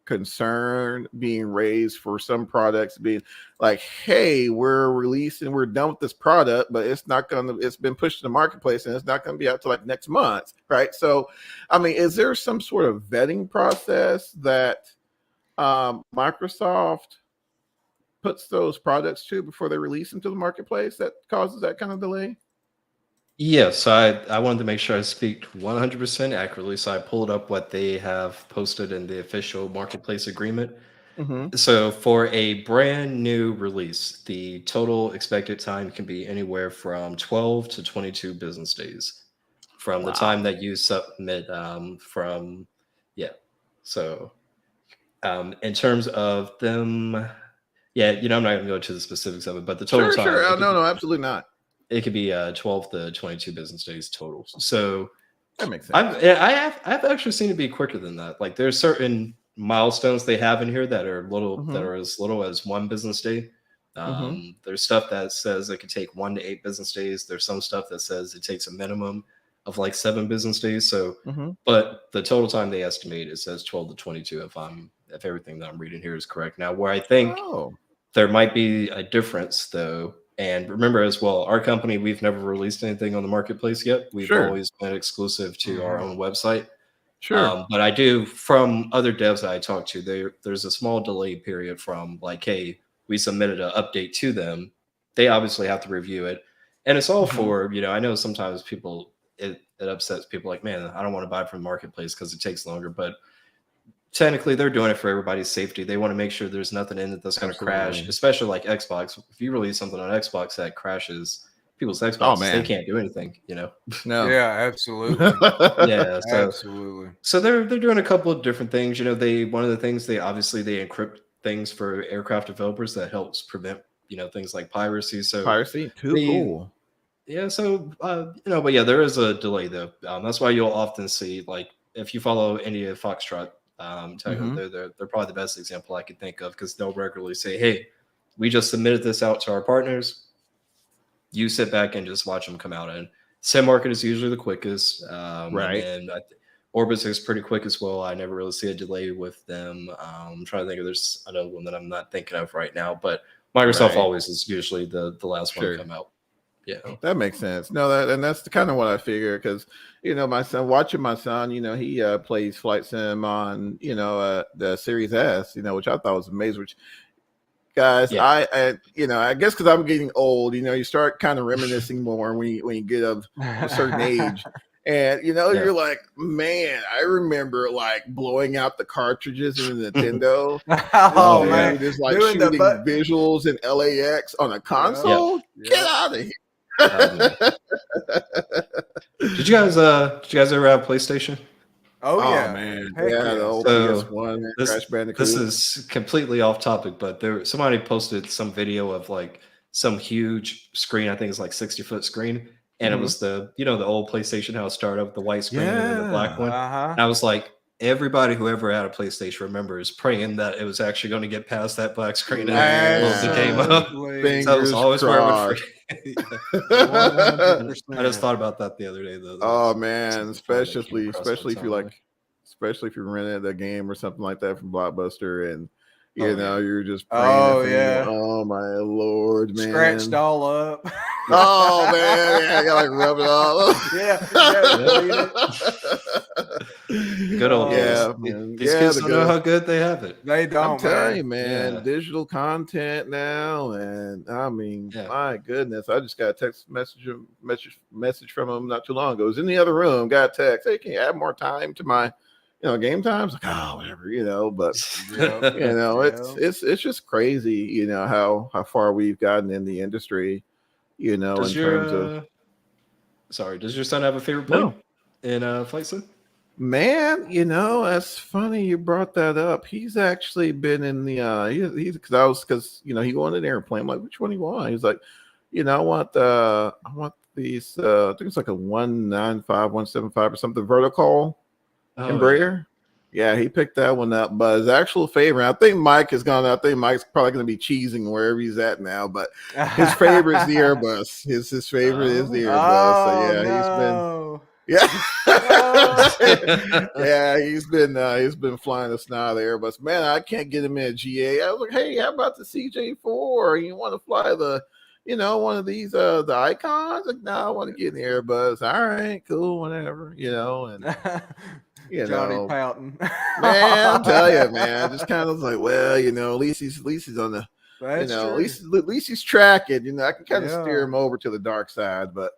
concern being raised for some products being like, hey, we're done with this product, but it's been pushed to the marketplace and it's not going to be out till like next month, right? So I mean, is there some sort of vetting process that Microsoft puts those products to before they release them to the marketplace that causes that kind of delay? Yes, I wanted to make sure I speak 100% accurately, so I pulled up what they have posted in the official marketplace agreement. Mm-hmm. So for a brand new release, the total expected time can be anywhere from 12 to 22 business days from the time that you submit So in terms of them, I'm not going to go into the specifics of it, but the total time. Sure. No, absolutely not. It could be 12 to 22 business days total. So that makes sense. I've actually seen it be quicker than that. Like there's certain milestones they have in here that are that are as little as 1 business day. There's stuff that says it could take 1 to 8 business days. There's some stuff that says it takes a minimum of like 7 business days. So, but the total time they estimate, it says 12 to 22 if everything that I'm reading here is correct. Now, where I think there might be a difference though, and remember as well, our company, we've never released anything on the marketplace yet. We've always been exclusive to our own website. Sure. But I do, from other devs that I talk to, there's a small delay period from like, hey, we submitted an update to them. They obviously have to review it. And it's all for, I know sometimes it upsets people like, man, I don't want to buy from the marketplace because it takes longer. But technically, they're doing it for everybody's safety. They want to make sure there's nothing in it that's going to crash, especially like Xbox. If you release something on Xbox that crashes people's Xbox, they can't do anything, No. Yeah, absolutely. Yeah, absolutely. So they're doing a couple of different things. One of the things they encrypt things for aircraft developers that helps prevent things like piracy. So piracy, cool. Yeah, so but yeah, there is a delay though. That's why you'll often see, like, if you follow India Foxtrot, they're probably the best example I could think of, because they'll regularly say, hey, we just submitted this out to our partners. You sit back and just watch them come out. And SimMarket is usually the quickest. Right. And Orbis is pretty quick as well. I never really see a delay with them. I'm trying to think if there's another one that I'm not thinking of right now, but Microsoft always is usually the last one to come out. Yeah, that makes sense. No, that's kind of what I figured, because my son, he plays flight sim on the Series S, which I thought was amazing. Which, guys, I guess because I'm getting old, you start kind of reminiscing more when you get of a certain age, and you're like, man, I remember like blowing out the cartridges in the Nintendo. Man, just like doing shooting visuals in LAX on a console. Get out of here. Did you guys ever have PlayStation? Oh yeah, man. The old PS1, Crash Bandicoot. This is completely off topic, but somebody posted some video of like some huge screen. I think it's like 60-foot screen, and it was the the old PlayStation, how it started up with the white screen and then the black one. And I was like, everybody who ever had a PlayStation remembers praying that it was actually going to get past that black screen and load the game up. So that was always where I would forget. 100%. I just thought about that the other day, though. Oh man, especially if you like, especially if you rented a game or something like that from Blockbuster, and you know you're just praying. Oh my Lord, man, scratched all up. Oh man, I gotta like rub it all up. Good old days. These kids don't know how good they have it. They don't. I'm telling you, man. Digital content now, and I mean, my goodness, I just got a text message from him not too long ago. It was in the other room. Got a text. Hey, can you add more time to my, game times? Like, oh, whatever, But it's just crazy, how far we've gotten in the industry, in terms of. Sorry, does your son have a favorite play in Flight Sim? Man, that's funny you brought that up. He's actually been in the because he wanted an airplane. I'm like, which one do you want? He's like, I want these I think it's like a 195, 175 or something vertical Embraer. Yeah, he picked that one up. But his actual favorite, I think Mike's probably gonna be cheesing wherever he's at now, but his favorite is the Airbus. His favorite is the Airbus. So he's been he's been flying the snot of the Airbus. Man, I can't get him in a GA. I was like, hey, how about the CJ4? You want to fly the, one of these the Icons? Like, no, I want to get in the Airbus. All right, cool, whatever, and Johnny pouting. Man, I'm telling you, man, just kind of like, well, at least he's on the, at least he's tracking. I can kind of steer him over to the dark side, but.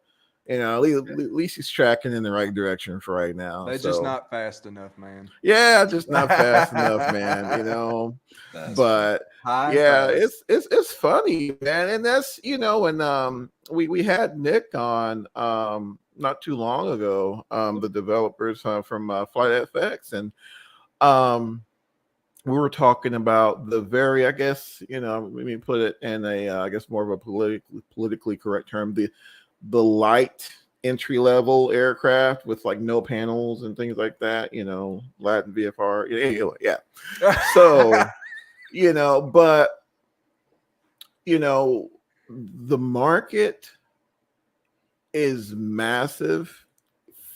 At least he's tracking in the right direction for right now. They're just not fast enough, man. Yeah, just not fast enough, man. But it's funny, man. And that's when we had Nick on not too long ago, the developers from Flight FX, and we were talking about the very, I guess, let me put it in a I guess more of a politically correct term, the light entry level aircraft with like no panels and things like that, Latin VFR. Yeah. So, but the market is massive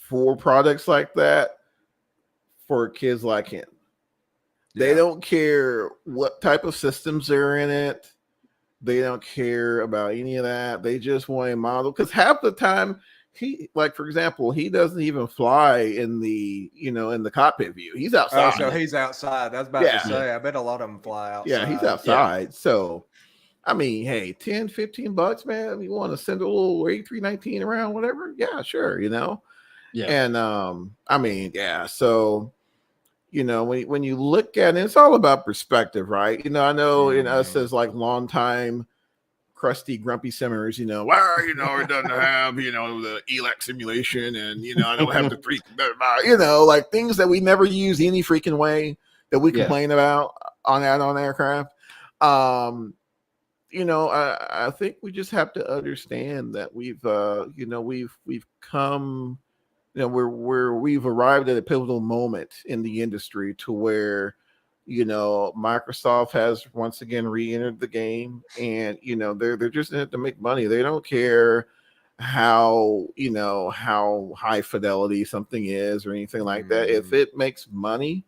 for products like that for kids like him. They don't care what type of systems are in it. They don't care about any of that. They just want a model, because half the time for example, he doesn't even fly in the, in the cockpit view. He's outside. Oh, so he's outside. I was about to say, I bet a lot of them fly outside. Yeah, he's outside. Yeah. So, I mean, hey, $10-$15, man. You want to send a little A319 around, whatever? Yeah, sure, Yeah. And I mean, yeah. So, when you look at it, it's all about perspective, right? I know in us as like longtime crusty, grumpy simmers, it doesn't have, the ELAC simulation, and I don't have the freaking, like things that we never use any freaking way that we complain about on aircraft. I think we just have to understand that we've come. We've arrived at a pivotal moment in the industry to where, Microsoft has once again re-entered the game, and they're just in it to make money. They don't care how high fidelity something is or anything like that. If it makes money,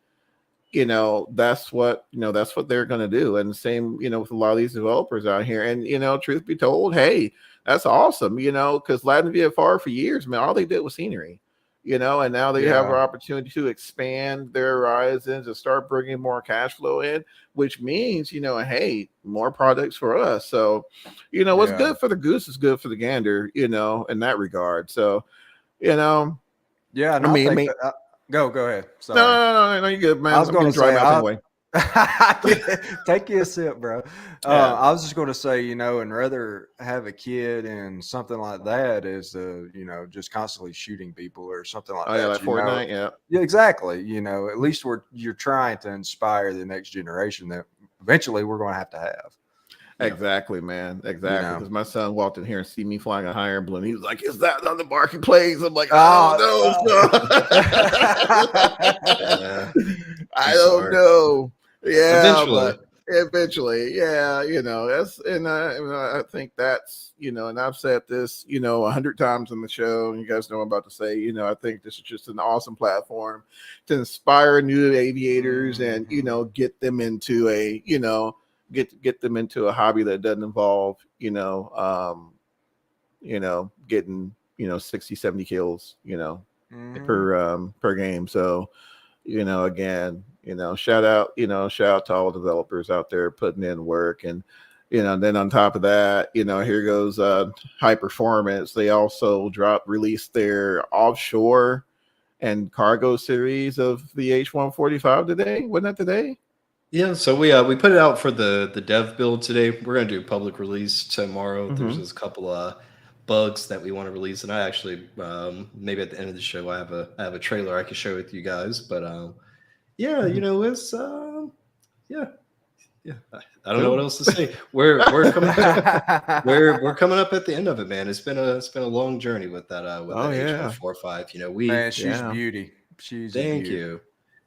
that's what they're going to do. And the same, with a lot of these developers out here. And truth be told, hey, that's awesome. Because Latin VFR for years, man, all they did was scenery. And now they have an opportunity to expand their horizons and start bringing more cash flow in, which means, hey, more products for us. So, what's good for the goose is good for the gander, in that regard. So, Yeah. No, I mean, go ahead. Sorry. No, you're good, man. I was going to say, take you a sip, bro. I was just going to say, and rather have a kid and something like that is just constantly shooting people or something like that. Yeah, like Fortnite, yeah, exactly. At least you're trying to inspire the next generation that eventually we're going to have. Exactly, man. Exactly. Because my son walked in here and see me flying a higher balloon. He was like, "Is that on the marketplace?" I'm like, "Oh no, I don't know." Yeah, but eventually, yeah, that's and I think that's and I've said this 100 times on the show, and you guys know what I'm about to say. I think this is just an awesome platform to inspire new aviators and get them into a get them into a hobby that doesn't involve getting 60 70 kills per game. So again, shout out to all developers out there putting in work. And then on top of that, here goes High Performance. They also released their offshore and cargo series of the H145 today. Wasn't that today? Yeah, so we put it out for the dev build today. We're gonna do public release tomorrow. There's just a couple of bugs that we want to release, and I actually maybe at the end of the show I have a trailer I can share with you guys. But yeah, it's yeah. I don't know what else to say. We're coming we're coming up at the end of it, man. It's been a long journey with that H145. She's beauty. Thank you.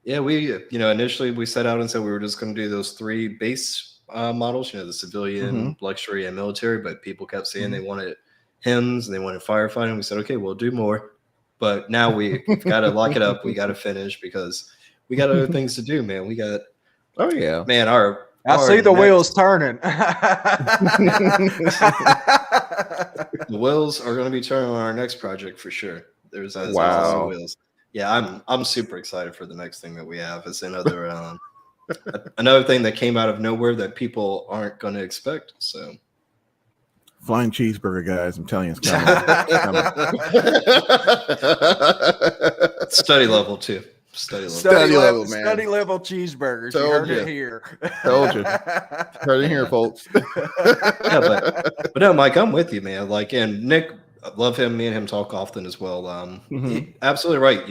Yeah, we initially we set out and said we were just going to do those 3 base models, the civilian, luxury, and military. But people kept saying they wanted HIMS and they wanted firefighting. We said, okay, we'll do more. But now we've got to lock it up. We got to finish because we got other things to do, man. We got man. I see the wheels turning. The wheels are going to be turning on our next project for sure. There's wheels. Yeah, I'm super excited for the next thing that we have. It's another another thing that came out of nowhere that people aren't going to expect. So, flying cheeseburger, guys! I'm telling you, it's coming. Study level too. Study level, man. Study level cheeseburgers. You heard it here. Told you. Heard it here, folks. Yeah, but no, Mike, I'm with you, man. Like, and Nick. I love him. Me and him talk often as well. Absolutely right.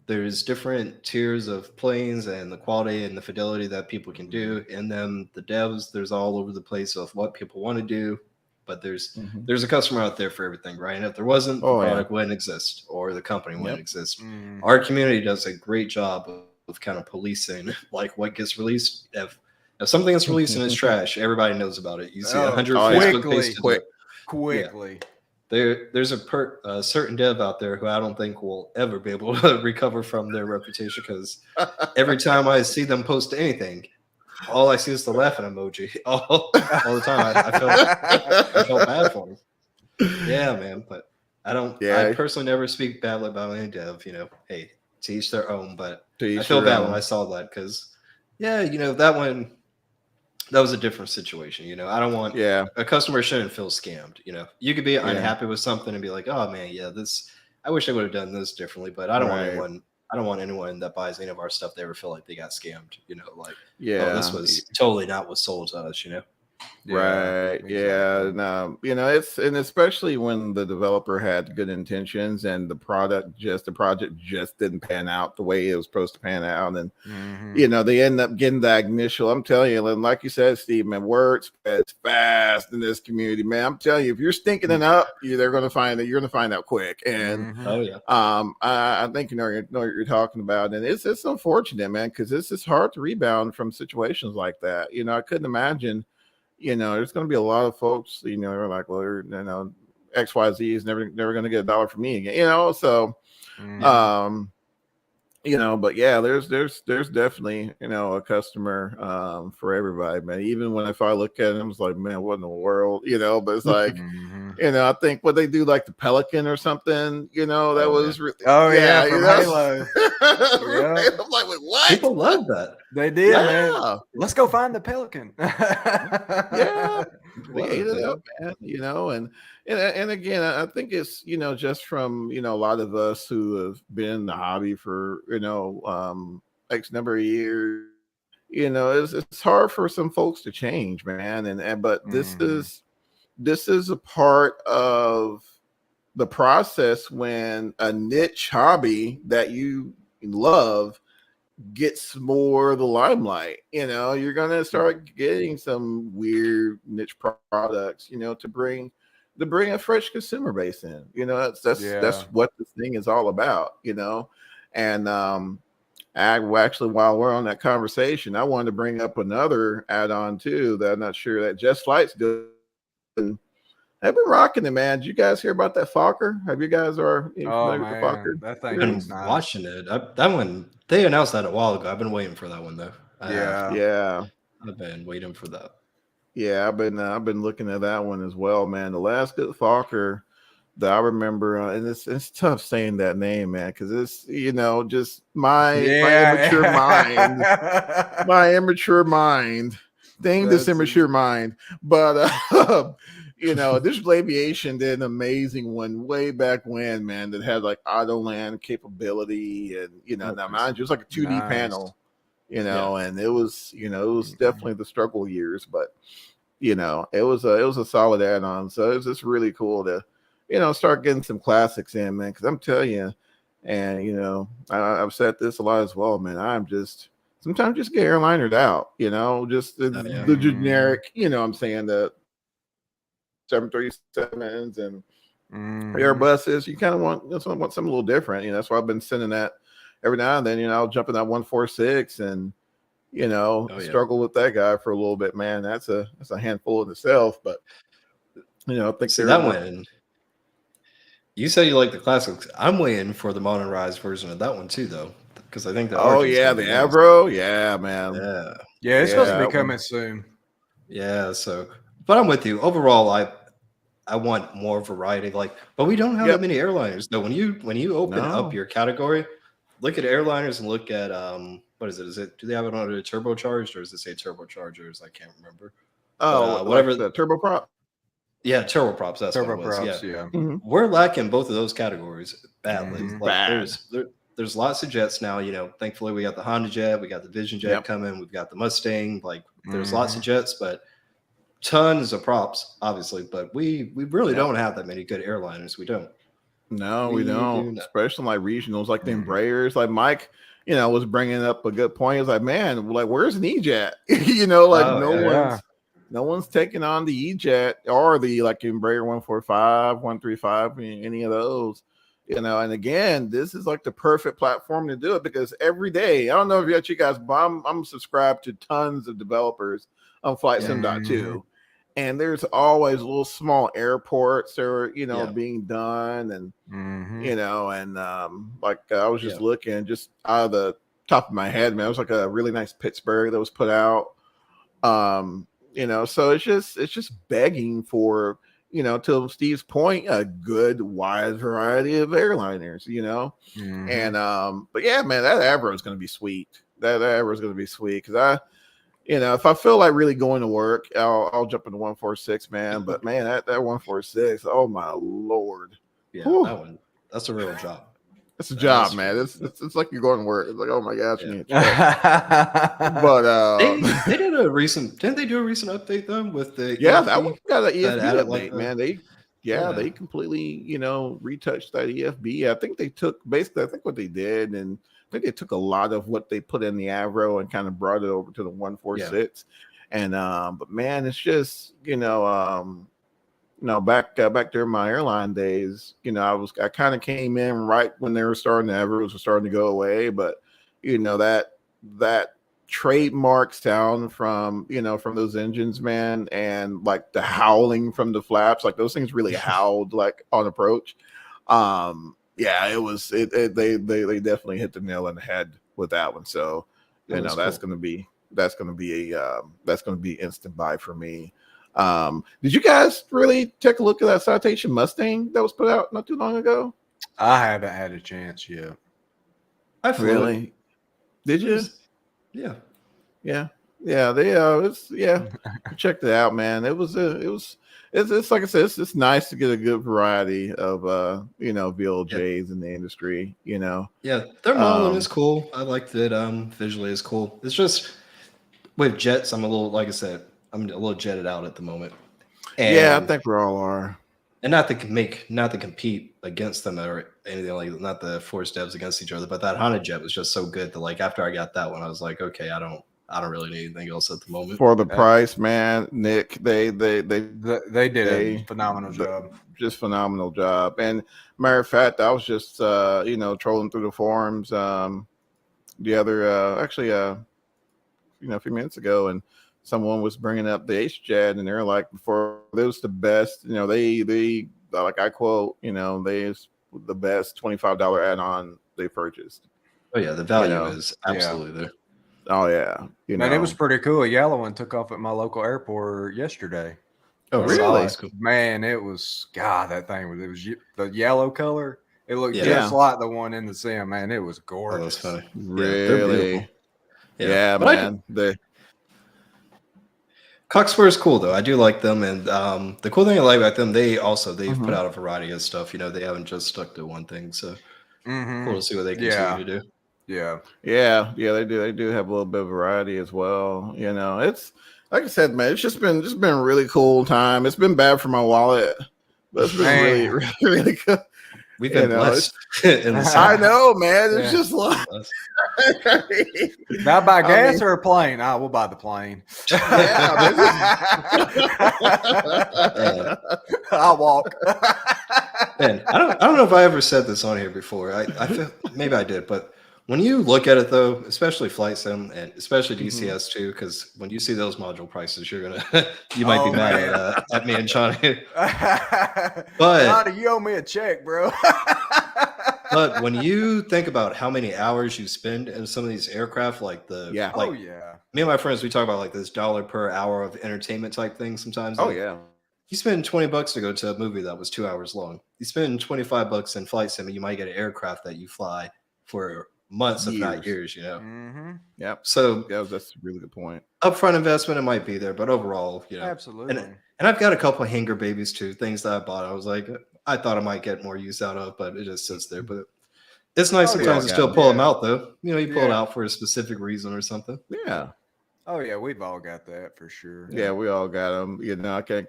There's different tiers of planes and the quality and the fidelity that people can do in them. The devs, there's all over the place of what people want to do, but there's a customer out there for everything, right? And if there wasn't, the product wouldn't exist or the company wouldn't exist. Our community does a great job of kind of policing like what gets released. If something gets released and it's trash, everybody knows about it. You see 100 Facebook pages. Quickly. Yeah. There's a certain dev out there who I don't think will ever be able to recover from their reputation because every time I see them post anything, all I see is the laughing emoji all the time. I felt bad for them. Yeah, man. But I don't. Yeah. I personally never speak badly about any dev. Hey, to each their own. But I feel bad when I saw that because, that one. That was a different situation, I don't want a customer shouldn't feel scammed. You could be unhappy with something and be like, oh man, I wish I would have done this differently, but I don't want anyone that buys any of our stuff to ever feel like they got scammed, this was totally not what sold to us, Right. Exactly. Yeah. No, it's, and especially when the developer had good intentions and the project just didn't pan out the way it was supposed to pan out. And, they end up getting the initial, I'm telling you, and like you said, Steve, man, word spreads fast in this community, man. I'm telling you, if you're stinking it up, you're going to find out quick. And, I think, you know what you're talking about. And it's unfortunate, man, because it's hard to rebound from situations like that. I couldn't imagine, there's going to be a lot of folks, are like, well, XYZ is never going to get $1 from me again, so, but yeah, there's definitely, a customer, for everybody, man. Even if I look at it, I was like, man, what in the world, but it's like, I think what they do, like the Pelican or something, that was really, from Halo. I'm like, wait, what? People love that. They did, man. Let's go find the Pelican. We ate it up, man, and again, I think it's, just from, a lot of us who have been in the hobby for, X number of years, it's hard for some folks to change, man. But this is a part of the process when a niche hobby that you love gets more of the limelight. You know, you're gonna start getting some weird niche products, you know, to bring a fresh consumer base in. You know, that's what this thing is all about, you know. And actually, while we're on that conversation, I wanted to bring up another add-on too that I'm not sure that Just Flight's doing. I've been rocking it, man. Did you guys hear about that Fokker? Have you guys familiar with the Fokker? That thing I've been watching it. That one, they announced that a while ago. I've been waiting for that one though. Yeah. I've been waiting for that. Yeah, I've been looking at that one as well, man. The last good Fokker that I remember, and it's tough saying that name, man, because it's, you know, just my immature mind, my immature mind. Dang, this immature mind. But you know, Digital Aviation did an amazing one way back when, man, that had like auto land capability, and you know, now mind you, it was like a 2D panel, you know, and it was, you know, it was definitely the struggle years, but you know, it was a solid add-on. So it was just really cool to, you know, start getting some classics in, man. Because I'm telling you, and you know, I've said this a lot as well, man. I'm just sometimes just get airlinered out, you know, just the generic, you know, I'm saying the 737s and Airbuses. You kind of want something a little different, you know. That's why I've been sending that every now and then. You know, I'll jump in that 146 and, you know, struggle with that guy for a little bit, man. That's a handful in itself, but you know, I think that one. You say you like the classics. I'm waiting for the modernized version of that one too, though, because I think the the Avro, yeah, man, yeah, it's supposed to be coming soon. Yeah, so, but I'm with you. Overall, I want more variety, like, but we don't have that many airliners. Though when you open up your category, look at airliners and look at what is it? Do they have it on a turbocharged, or does it say turbochargers? I can't remember. Oh, whatever, the turboprop. Yeah, turboprops. That's turboprops. What it was. We're lacking both of those categories badly. Like there's lots of jets now. You know, thankfully we got the Honda Jet, we got the Vision Jet coming, we've got the Mustang. Like there's lots of jets, but tons of props, obviously. But we really don't have that many good airliners. We don't. No, we don't. Especially like regionals, like the Embraers. Like Mike, you know, was bringing up a good point. He was like, man, like where's an E-Jet? You know, like no one's taking on the E-Jet or the like Embraer 145, 135, any of those, you know. And again, this is like the perfect platform to do it, because every day, I don't know if you guys, but I'm subscribed to tons of developers on FlightSim.2, and there's always little small airports that are, you know, being done, and you know, and like I was just looking just out of the top of my head, man, it was like a really nice Pittsburgh that was put out. You know, so it's just begging for, you know, to Steve's point, a good wide variety of airliners, you know. And but yeah, man, that Avro is going to be sweet. That Avro is going to be sweet, because you know, if I feel like really going to work, I'll jump into 146, man. But man, that 146, oh my Lord, that one, that's a real job. It's a job, man. It's like you're going to work. It's like, oh my gosh, you need to but they did a recent. Didn't they do a recent update though with the that one got an EFB update, like man. They completely, you know, retouched that EFB. I think they took basically, I think what they did, and I think they took a lot of what they put in the Avro and kind of brought it over to the 146. And but man, it's just, you know, back during my airline days, you know, I kind of came in right when they were starting, the Avros were starting to go away, but you know, that trademark sound from, you know, from those engines, man, and like the howling from the flaps, like those things really howled like on approach. They definitely hit the nail on the head with that one. So you know, that's gonna be instant buy for me. Did you guys really take a look at that Citation Mustang that was put out not too long ago? I haven't had a chance yet. I flew really? Did you? Yeah. Checked it out, man. It's like I said, it's nice to get a good variety of you know, VLJs in the industry, you know. Yeah, their modeling is cool. I liked it. Visually is cool. It's just with jets, I'm a little, like I said, I'm a little jetted out at the moment. And I think we all are. And not to compete against them or anything like that, not the force devs against each other, but that HondaJet was just so good that like after I got that one, I was like, okay, I don't really need anything else at the moment. For the price, man, Nick, they did a phenomenal job. Just phenomenal job. And matter of fact, I was just trolling through the forums the other a few minutes ago, and someone was bringing up the HJet, and they're like, before it was the best, they like, I quote, they the best $25 add-on they purchased. Oh yeah, the value is absolutely there. Oh yeah, Man, it was pretty cool. A yellow one took off at my local airport yesterday. Oh really? Man, it was that thing was the yellow color. It looked just like the one in the sim. Man, it was gorgeous. Oh, that's funny. Really? Yeah, man. Cockspur is cool though. I do like them, and the cool thing I like about them, they've put out a variety of stuff. They haven't just stuck to one thing. So cool to see what they continue to do. Yeah, they do. They do have a little bit of variety as well. It's like I said, man. It's just been a really cool time. It's been bad for my wallet, but it's been really, really, really good. We've been blessed. I know, man. It's just like now buy gas or a plane. We'll buy the plane. I'll walk. Man, I don't know if I ever said this on here before. I feel maybe I did, but when you look at it though, especially Flight Sim and especially DCS too, because when you see those module prices, you might be mad at me and Johnny. But Johnny, you owe me a check, bro. But when you think about how many hours you spend in some of these aircraft, me and my friends, we talk about like this $1 per hour of entertainment type thing sometimes. You spend $20 to go to a movie that was 2 hours long. You spend $25 in Flight Sim, and you might get an aircraft that you fly for months, if not years. Mm-hmm. Yep. So that's a really good point. Upfront investment, it might be there, but overall, absolutely. And I've got a couple of hanger babies too, things that I bought. I was like, I thought I might get more use out of, but it just sits there. But it's nice sometimes to still pull them out, though. You pull it out for a specific reason or something. Yeah. Oh yeah, we've all got that for sure. Yeah, we all got them. I think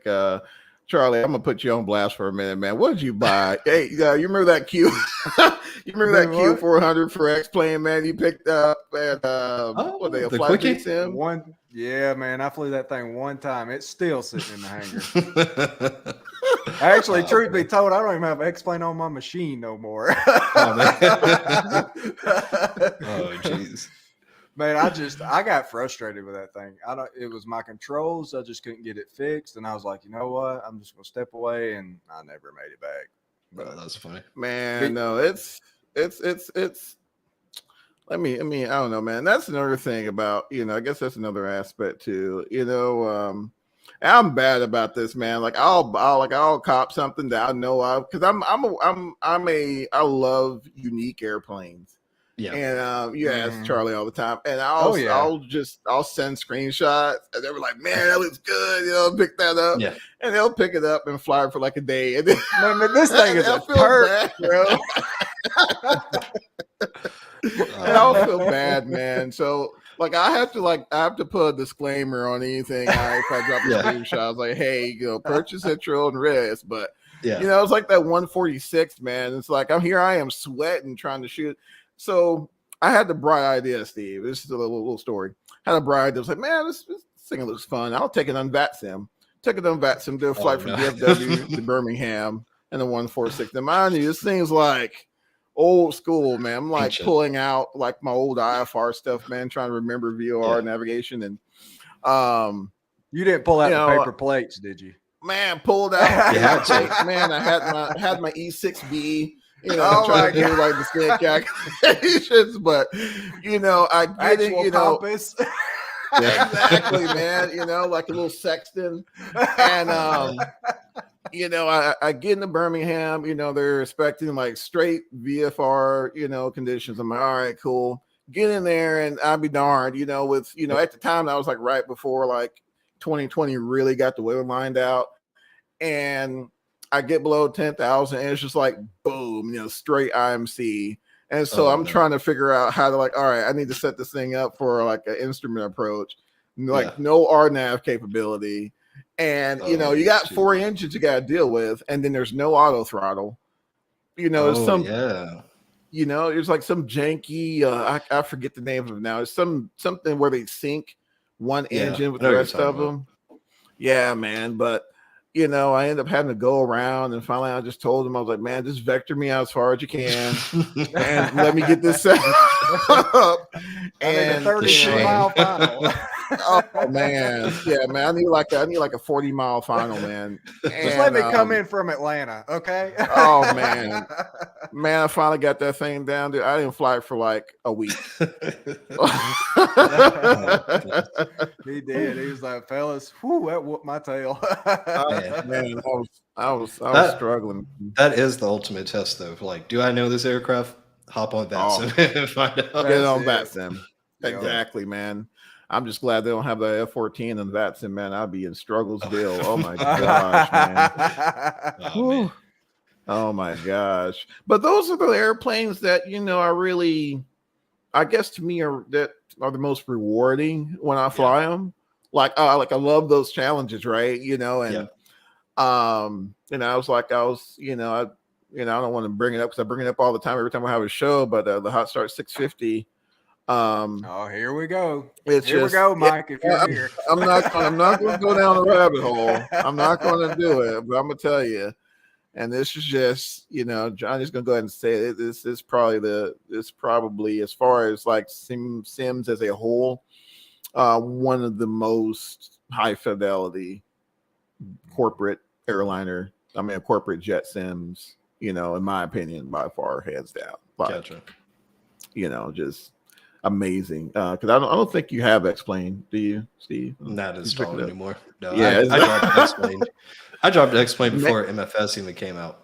Charlie, I'm gonna put you on blast for a minute, man. What did you buy? Hey, you remember that Q? You remember that Q400 for X-Plane, man? You picked up at the Quickie Sim? Yeah, man. I flew that thing one time. It's still sitting in the hangar. Actually, truth be told, I don't even have X-Plane on my machine no more. Oh jeez. Man, I got frustrated with that thing. It was my controls. I just couldn't get it fixed. And I was like, you know what? I'm just going to step away. And I never made it back. But that's funny. Man, no, it's I don't know, man. That's another thing about, I guess that's another aspect too. I'm bad about this, man. Like I'll cop something that I know of because I love unique airplanes. Yeah. And you ask Charlie all the time, and I'll send screenshots, and they were like, "Man, that looks good," pick that up, and they'll pick it up and fly for like a day. And then, man, this thing is a perk, bro. And I'll feel bad, man. So like I have to put a disclaimer on anything if I drop a screenshot. I was like, "Hey, purchase at your own risk," but it's like that 146, man. It's like I am sweating trying to shoot. So I had the bright idea, Steve. This is a little story. I had a bright idea. I was like, man, this thing looks fun. I'll take it on VATSIM. Take it on VATSIM. Do a flight from DFW to Birmingham and the 146. Now, mind you, this thing's like old school, man. I'm like pulling out like my old IFR stuff, man, trying to remember VOR navigation. And you didn't pull out the paper plates, did you? Man, pulled out. Man, I had my E6B. Trying to do like the skin calculations, but I get it. Compass. Exactly, man. Like a little sextant, and I get into Birmingham. They're expecting like straight VFR, conditions. I'm like, all right, cool. Get in there, and I'll be darned. At the time that was like right before like 2020 really got the weather lined out, and I get below 10,000 and it's just like, boom, straight IMC. And so I'm trying to figure out how to all right, I need to set this thing up for like an instrument approach, like no RNAV capability. And you know, you got 4 engines you got to deal with, and then there's no auto throttle. You know, you know, it's like some janky. I forget the name of it now. It's something where they sync one engine with the rest of them. Yeah, man. But you know, I ended up having to go around, and finally, I just told him, I was like, man, just vector me out as far as you can, and let me get this set up. And 30-mile final. Oh man, yeah, man. I need like a 40-mile final, man. Just let me come in from Atlanta, okay? Oh man, I finally got that thing down, dude. I didn't fly it for like a week. He did. He was like, fellas, whew, that whooped my tail. Man, I was struggling. That is the ultimate test, though. Like, do I know this aircraft? Hop on VATSIM and find out. Get on VATSIM. Exactly, man. I'm just glad they don't have the F-14 and VATSIM, man. I'd be in strugglesville. Oh my gosh, man. Oh my gosh. But those are the airplanes that, you know, I guess to me are the most rewarding when I fly them. Like I love those challenges, right? You know, and you know, I don't want to bring it up because I bring it up all the time every time I have a show, but the Hot Start 650. Here we go. We go, Mike. If you're here, I'm not going to go down the rabbit hole. I'm not going to do it, but I'm going to tell you. And this is just, you know, Johnny's going to go ahead and say it. This is probably as far as like Sims as a whole, one of the most high fidelity corporate jet sims, you know, in my opinion, by far, hands down. Gotcha. You know, just amazing. Because I don't think you have X-Plane, do you, Steve? Not installed anymore. No, yeah, I dropped X-Plane. I dropped X-Plane before MFS even came out.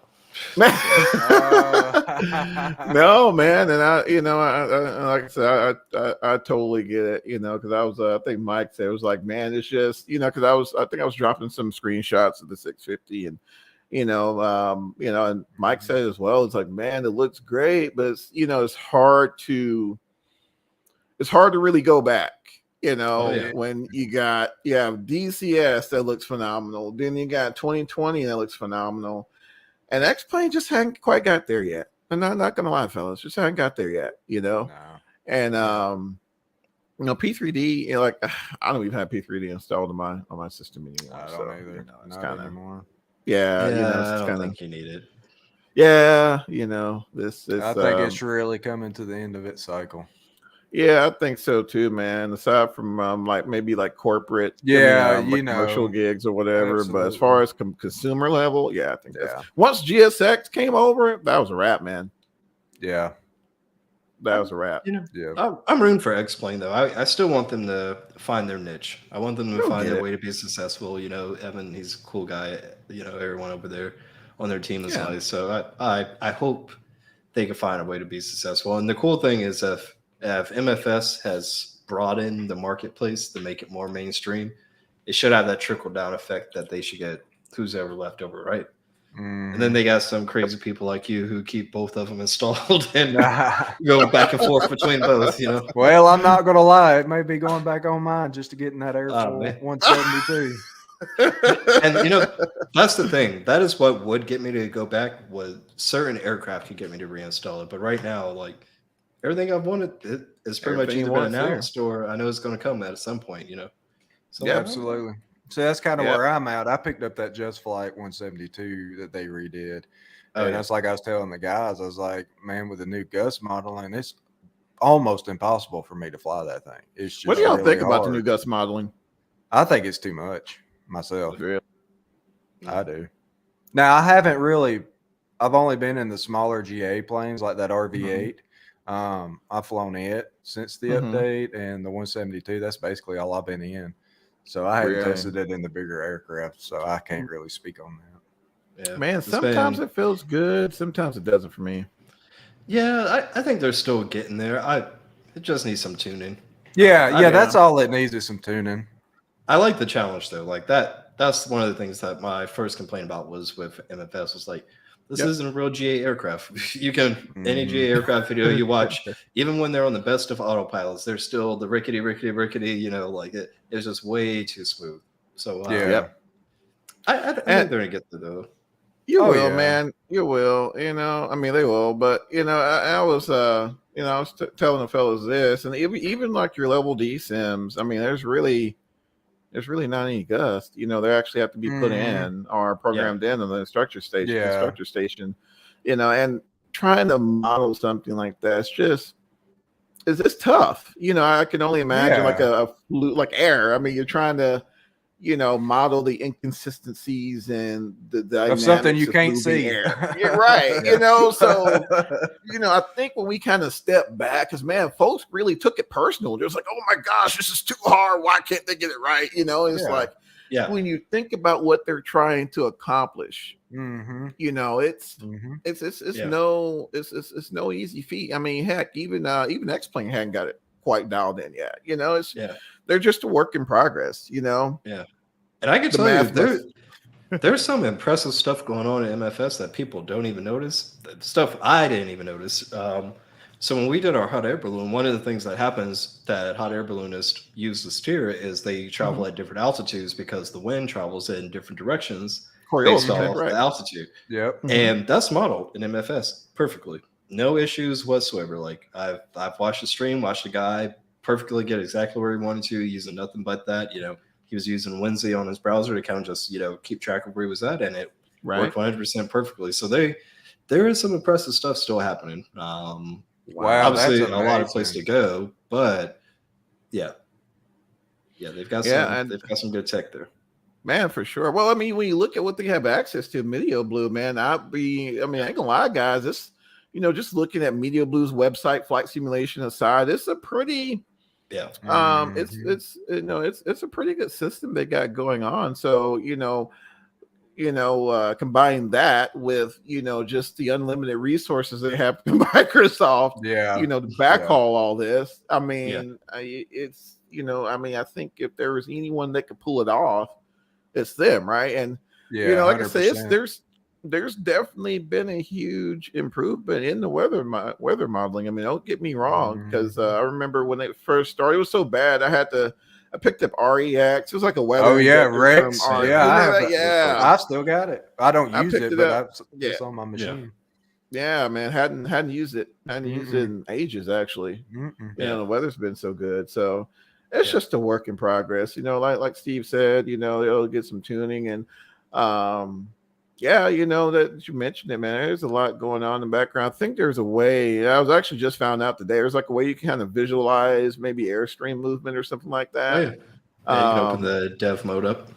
No, man, and I like I said, I totally get it, you know, because I think Mike said it was like, man, it's just, you know, because I think I was dropping some screenshots of the 650, and and Mike said as well, it's like, man, it looks great, but it's, you know, it's hard to really go back. You know, when you have DCS that looks phenomenal, then you got 2020 that looks phenomenal, and X-Plane just hadn't quite got there yet. I'm not gonna lie, fellas, just haven't got there yet. You know, and you know, P3D, you know, like I don't even have P3D installed on my system anymore. I don't either. You know, it's not kind of anymore. Yeah, you know, I don't think you need it. Yeah, you know, I think it's really coming to the end of its cycle. Yeah, I think so too, man. Aside from maybe corporate, commercial gigs or whatever. Absolutely. But as far as consumer level, I think once GSX came over, that was a wrap, man. Yeah, that was a wrap. You know, I'm rooting for X-Plane though. I still want them to find their niche. I want them to find their way to be successful. You know, Evan, he's a cool guy. You know, everyone over there on their team is nice. So I hope they can find a way to be successful. And the cool thing is if MFS has broadened the marketplace to make it more mainstream, it should have that trickle down effect that they should get who's ever left over, right? And then they got some crazy people like you who keep both of them installed and go back and forth between both, you know? Well, I'm not going to lie. It may be going back on mine just to get in that Air Force 172. And, you know, that's the thing. That is what would get me to go back, was certain aircraft could get me to reinstall it. But right now, like, everything I've wanted is pretty much either been announced or I know it's going to come at some point, you know? So, yeah, absolutely. So that's kind of where I'm at. I picked up that Just Flight 172 that they redid. And that's like I was telling the guys, I was like, man, with the new Gus modeling, it's almost impossible for me to fly that thing. It's just what do y'all think about the new Gus modeling? I think it's too much myself. Really? I do. Now, I've only been in the smaller GA planes like that RV8. I've flown it since the update, and the 172, that's basically all I've been in. So I haven't tested it in the bigger aircraft, so I can't really speak on that. Yeah. Man, sometimes it feels good, sometimes it doesn't for me. Yeah, I think they're still getting there. It just needs some tuning. Yeah, that's all it needs is some tuning. I like the challenge though. Like that's one of the things that my first complaint about was with MFS was like, this isn't a real GA aircraft. You can any GA aircraft video you watch, even when they're on the best of autopilots, they're still the rickety, you know, like it's just way too smooth. So I think they're gonna get there though. You will, man. You will. You know, I mean, they will. But you know, I was, you know, I was telling the fellas this, and even like your level D sims. I mean, there's really not any gust. You know, they actually have to be put in or programmed in on the instructor station. You know, and trying to model something like that, it's tough. You know, I can only imagine like air. I mean, you're trying to, you know, model the inconsistencies and the dynamics of something you can't see. Yeah, right. You know, so you know, I think when we kind of step back, because man, folks really took it personal. Just like, oh my gosh, this is too hard. Why can't they get it right? You know, it's like when you think about what they're trying to accomplish, you know, it's no easy feat. I mean, heck, even X-Plane hadn't got it quite dialed in yet. You know, they're just a work in progress, you know? Yeah. And I can tell you there's some impressive stuff going on in MFS that people don't even notice. Stuff I didn't even notice. So when we did our hot air balloon, one of the things that happens that hot air balloonists use to steer is they travel at different altitudes because the wind travels in different directions based off the altitude. Yep. And that's modeled in MFS perfectly. No issues whatsoever. Like I've watched the stream, watched the guy perfectly get exactly where he wanted to, using nothing but that. You know, he was using Whimsy on his browser to kind of just, you know, keep track of where he was at, and it worked 100% perfectly. So there is some impressive stuff still happening. Wow, obviously a lot of place to go, but they've got some good tech there. Man, for sure. Well, I mean, when you look at what they have access to, Meteor Blue, man, I ain't gonna lie, guys. This, you know, just looking at Meteor Blue's website, flight simulation aside, it's a pretty it's a pretty good system they got going on. So, combine that with, you know, just the unlimited resources they have from Microsoft, you know, to backhaul all this. I mean, it's, you know, I mean, I think if there was anyone that could pull it off, it's them, right? And you know, like 100%. I say, there's definitely been a huge improvement in the weather modeling. I mean, don't get me wrong, because I remember when it first started, it was so bad. I picked up REX. It was like a weather. Oh yeah, Rex. I still got it. I don't use it, but it's on my machine. Yeah, man, hadn't used it. Hadn't used it in ages, actually. You know, the weather's been so good, so it's just a work in progress. You know, like Steve said, you know, they'll get some tuning and. You know, that you mentioned it, man. There's a lot going on in the background. I think there's a way. I was actually just found out today. There's like a way you can kind of visualize maybe airstream movement or something like that. You can open the dev mode up.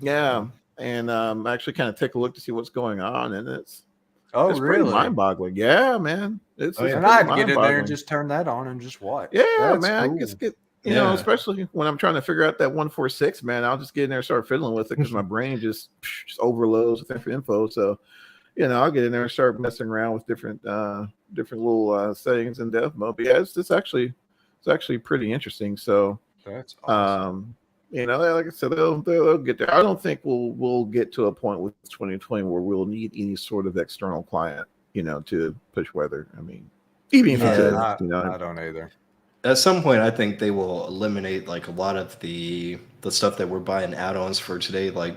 Yeah, and actually kind of take a look to see what's going on, and it's really pretty mind-boggling. Yeah, man. It's and I had to get in there and just turn that on and just watch. Yeah, that's man. Cool. I just get. You know, especially when I'm trying to figure out that 146, man, I'll just get in there and start fiddling with it because my brain just overloads with different info. So, you know, I'll get in there and start messing around with different little settings in dev mode. But yeah, it's actually pretty interesting. So that's awesome. You know, like I said, they'll get there. I don't think we'll get to a point with 2020 where we'll need any sort of external client, you know, to push weather. I mean, even if you know, I don't either. At some point, I think they will eliminate like a lot of the stuff that we're buying add-ons for today, like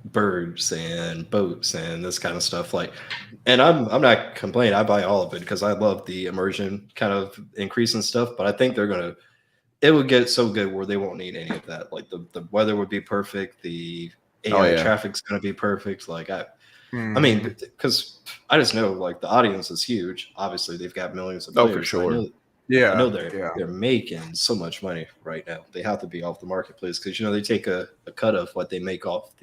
birds and boats and this kind of stuff. Like, and I'm not complaining. I buy all of it because I love the immersion kind of increasing stuff. But I think it would get so good where they won't need any of that. Like the weather would be perfect. The AI traffic's going to be perfect. Like I mean, because I just know like the audience is huge. Obviously, they've got millions of players. Oh, for sure. I know they're making so much money right now. They have to be off the marketplace because, you know, they take a cut of what they make off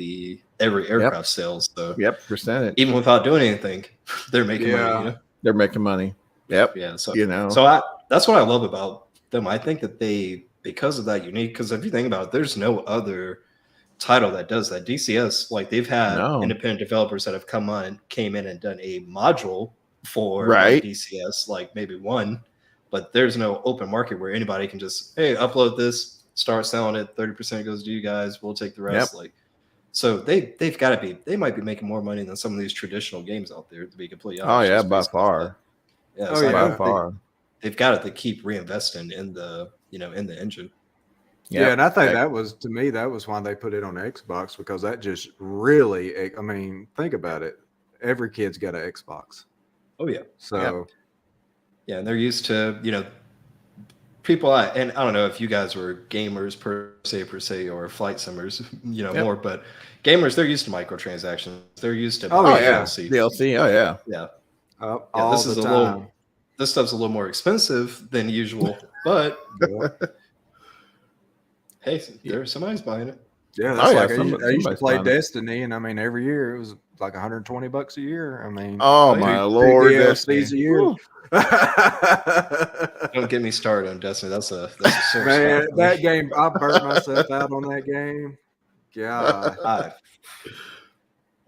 every aircraft sales. So percentage. Even without doing anything, they're making money. You know? They're making money. Yep. Yeah. So you know, that's what I love about them. I think that because of that unique. Because if you think about it, there's no other title that does that. DCS, like they've had independent developers that have came in and done a module for DCS, like maybe one. But there's no open market where anybody can just, hey, upload this, start selling it. 30% goes to you guys. We'll take the rest. Like, so they've got to be. They might be making more money than some of these traditional games out there. To be completely honest. Oh yeah, by far. Yeah, by far. They've got to keep reinvesting in the engine. Yeah, and I think that was why they put it on Xbox, because that just really, I mean, think about it. Every kid's got an Xbox. Oh yeah. So yeah, and they're used to, people, and I don't know if you guys were gamers per se or flight simmers, more, but gamers, they're used to microtransactions. They're used to DLC. Oh yeah. This stuff's a little more expensive than usual, but hey, somebody's buying it. Yeah, that's I used to play Destiny, and I mean, every year it was like $120 a year. I mean, oh my Lord, DLCs a year. Don't get me started on Destiny. That's a sore man. That game, I burnt myself out on that game. God,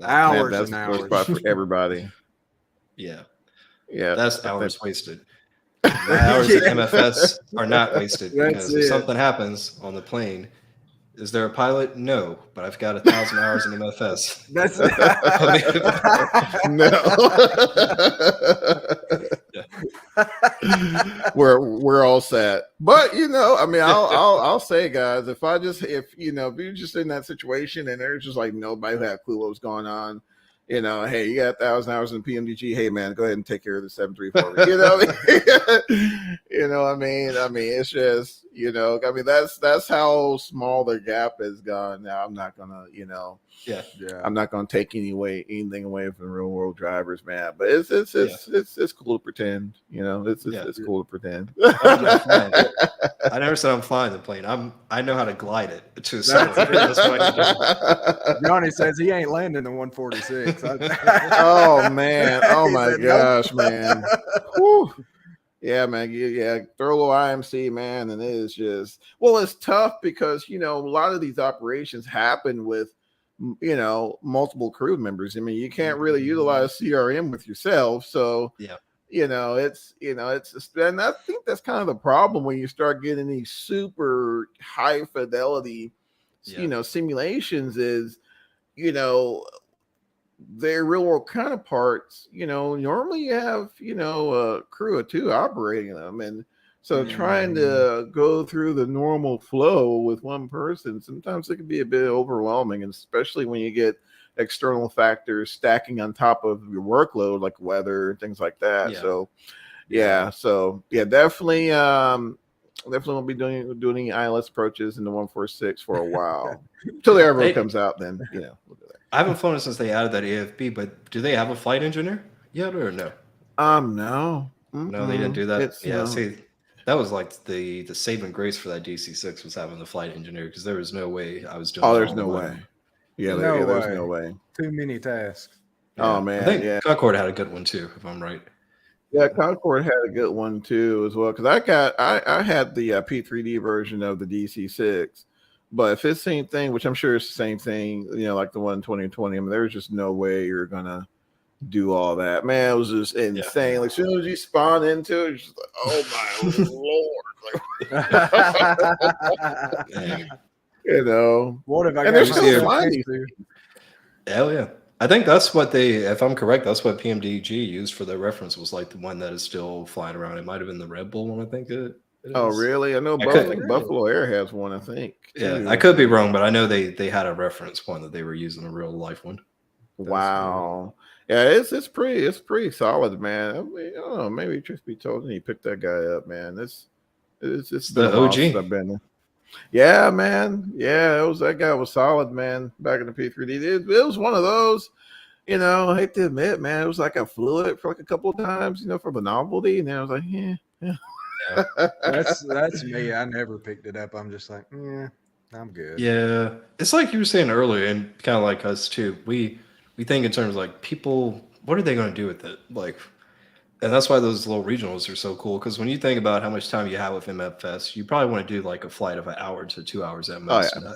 hours and hours. For everybody. Yeah, yeah, that's hours wasted. My hours at MFS are not wasted because if something happens on the plane. Is there a pilot? No, but I've got 1,000 hours in MFS. That's no. We're all set. But I mean, I'll say, guys, if you're just in that situation and there's just like nobody who had a clue what was going on. Hey, you got 1,000 hours in PMDG. Hey, man, go ahead and take care of the 734. I mean, it's just, I mean, that's how small the gap has gone. Now, I'm not gonna, I'm not gonna take anything away from real world drivers, man. But it's cool to pretend, it's cool to pretend. I never said I'm flying the plane. I know how to glide it to a certain degree. That's what I can do. Johnny says he ain't landing the 146. Oh man! Oh my gosh, man! Whew. Yeah, man. Yeah, throw a little IMC, man, and it is just it's tough because a lot of these operations happen with multiple crew members. I mean, you can't really utilize CRM with yourself, so it's and I think that's kind of the problem when you start getting these super high fidelity simulations is their real world counterparts, normally you have, a crew of 2 operating them. And so trying to go through the normal flow with one person, sometimes it can be a bit overwhelming, and especially when you get external factors stacking on top of your workload, like weather and things like that. Yeah. So definitely won't be doing any ILS approaches in the 146 for a while until the airboat comes out. Then we'll do that. I haven't flown it since they added that AFB, but do they have a flight engineer yet or no? No. Mm-mm. No, they didn't do that. See, that was like the saving grace for that DC-6 was having the flight engineer, because there was no way I was doing. Oh, there's no way. Yeah, there's no way. Too many tasks. Yeah. Oh man, I think Concorde had a good one too, if I'm right. Yeah, Concorde had a good one too as well, because I had the P3D version of the DC-6. But if it's the same thing, which I'm sure it's the same thing, like the one in 2020, I mean, there's just no way you're gonna do all that. Man, it was just insane. Like as soon as you spawn into it, it's just like, oh my Lord. What if I got still flying? Hell yeah. I think that's what if I'm correct, that's what PMDG used for their reference, was like the one that is still flying around. It might have been the Red Bull one, I think it. Oh, really? I know Buffalo Air has one, I think. Yeah, I could be wrong, but I know they had a reference one that they were using, a real life one. Wow. Yeah, it's pretty solid, man. I mean, I don't know, maybe truth be told, he picked that guy up, man. It's been the OG. I've been there. Yeah, man. Yeah, that guy was solid, man, back in the P3D. It was one of those, I hate to admit, man, it was like I flew it for like a couple of times, for the novelty, and then I was like, yeah. That's me. I never picked it up. I'm just like, I'm good. Yeah, it's like you were saying earlier, and kind of like us too. We think in terms of like people, what are they going to do with it? Like, and that's why those little regionals are so cool. Because when you think about how much time you have with MFS, you probably want to do like a flight of an hour to 2 hours at most. Oh,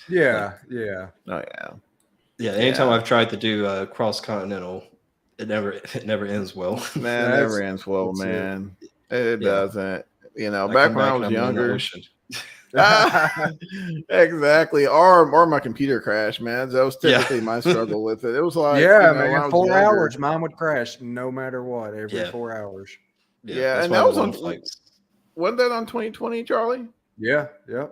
yeah. Oh yeah. Yeah. Anytime I've tried to do cross continental, it never ends well. Man, it never ends well, man. It doesn't. Back when I was younger. Exactly. Or my computer crashed, man. That was typically my struggle with it. It was like, man, 4 hours, mine would crash no matter what, every 4 hours. Yeah, and that was on flights. Wasn't that on 2020, Charlie? Yeah. Yeah.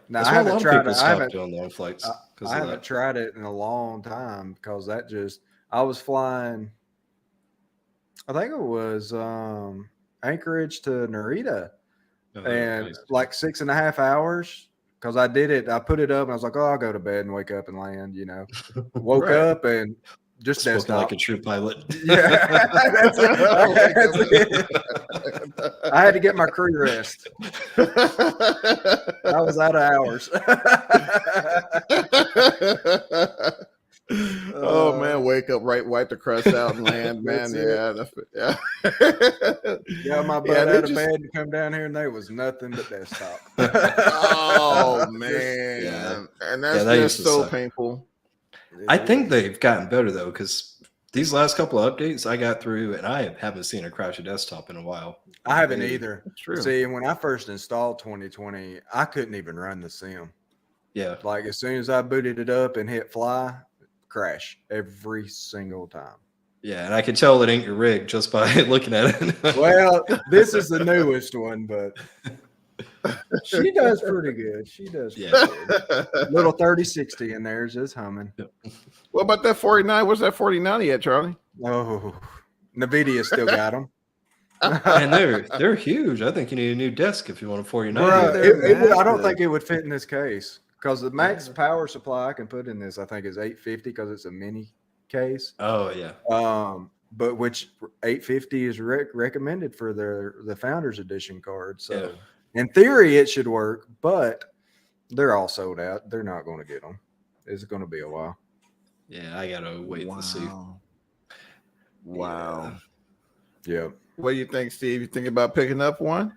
Now That's I why a haven't lot of tried people it. stopped doing long flights. I haven't tried it in a long time because I was flying. I think it was Anchorage to Narita, and nice. like 6.5 hours. Because I did it, I put it up, and I was like, "Oh, I'll go to bed and wake up and land." Woke up and just Spoken desktop. like a true pilot. Yeah, that's it. I had to get my crew rest. I was out of hours. Oh man, wake up, wipe the crust out and land, man. Yeah. Got my butt out of bed to come down here, and there was nothing but desktop. Oh man, and that's just so painful. I think they've gotten better though, because these last couple of updates I got through, and I haven't seen a crash a desktop in a while. I haven't either. True. See, when I first installed 2020, I couldn't even run the sim. Yeah. Like as soon as I booted it up and hit fly, crash every single time. Yeah, and I can tell it ain't your rig just by looking at it. Well, this is the newest one, but she does pretty good. She does pretty good. Little 3060 in there is just humming. What about that 49? What's that 4090 yet, Charlie? Oh, NVIDIA still got them. And they're huge. I think you need a new desk if you want a 49. I don't think it would fit in this case because the max power supply I can put in this, I think, is 850 because it's a mini case. Oh yeah. But which 850 is recommended for the Founders Edition card. So in theory, it should work, but they're all sold out. They're not going to get them. It's going to be a while. Yeah, I gotta wait to see. Wow. Yeah. What do you think, Steve? You thinking about picking up one?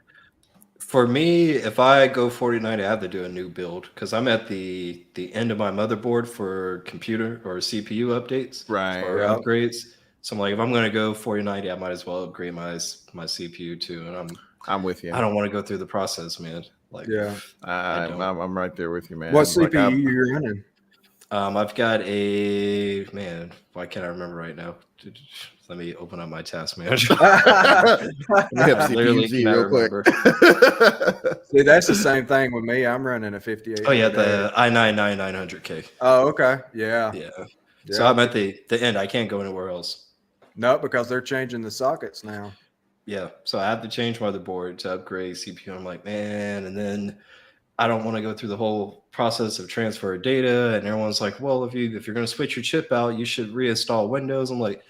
For me, if I go 4090, I have to do a new build because I'm at the end of my motherboard for computer or CPU updates, right? Or upgrades. So I'm like, if I'm going to go 4090, I might as well upgrade my CPU too. And I'm with you. I don't want to go through the process, man. Like, I'm right there with you, man. What CPU you're running? I've got a why can't I remember right now? Let me open up my task manager. Literally real quick. See, that's the same thing with me. I'm running a 58. Oh yeah, the i9-9900K. Oh, okay. Yeah. So I'm at the end. I can't go anywhere else. No, because they're changing the sockets now. Yeah. So I have to change motherboard to upgrade CPU. I'm like, man, and then I don't want to go through the whole process of transfer of data. And everyone's like, well, if you're going to switch your chip out, you should reinstall Windows. I'm like,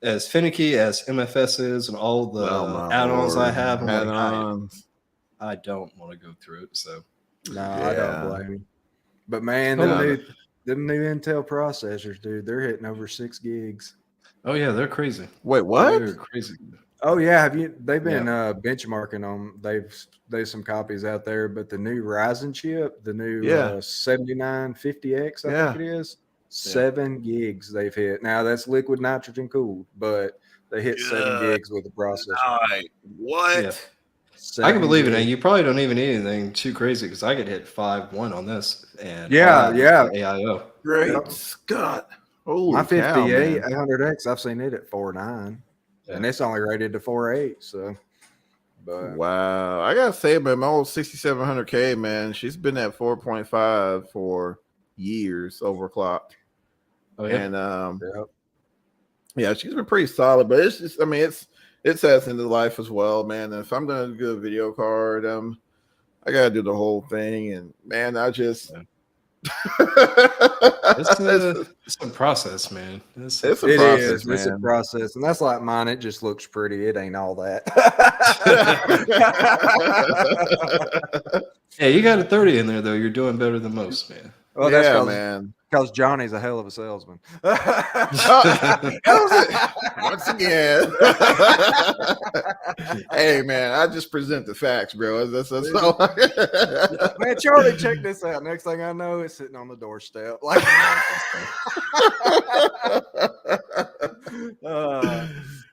as finicky as MFS is and all the add-ons I have, I'm like, I don't want to go through it. So I don't blame you. But man, them new Intel processors, dude, they're hitting over 6 gigs. Oh yeah, they're crazy. Wait, what? They're crazy. Oh yeah, they've been benchmarking them. There's some copies out there, but the new Ryzen chip, the new 7950X, I think it is, 7 gigs they've hit. Now that's liquid nitrogen cooled, but they hit 7 gigs with the processor. What? Yeah. I can believe it, and you probably don't even need anything too crazy because I could hit 5.1 on this, and AIO. Great Scott! My 5800X, I've seen it at 4.9. And it's only rated to 4.8. So, but wow, I gotta say, man, my old 6700K, man, she's been at 4.5 for years overclocked. Oh yeah, and she's been pretty solid. But it's just, I mean, it's as into life as well, man. And if I'm gonna do a video card, I gotta do the whole thing, and man, I just. It's a process, man. It's a process, man. It's a process, and that's like mine. It just looks pretty. It ain't all that. Yeah, you got a 30 in there though. You're doing better than most, man. Well, that's man. Because Johnny's a hell of a salesman. Once again. Hey, man, I just present the facts, bro. That's all. Man, Charlie, check this out. Next thing I know, it's sitting on the doorstep. Like,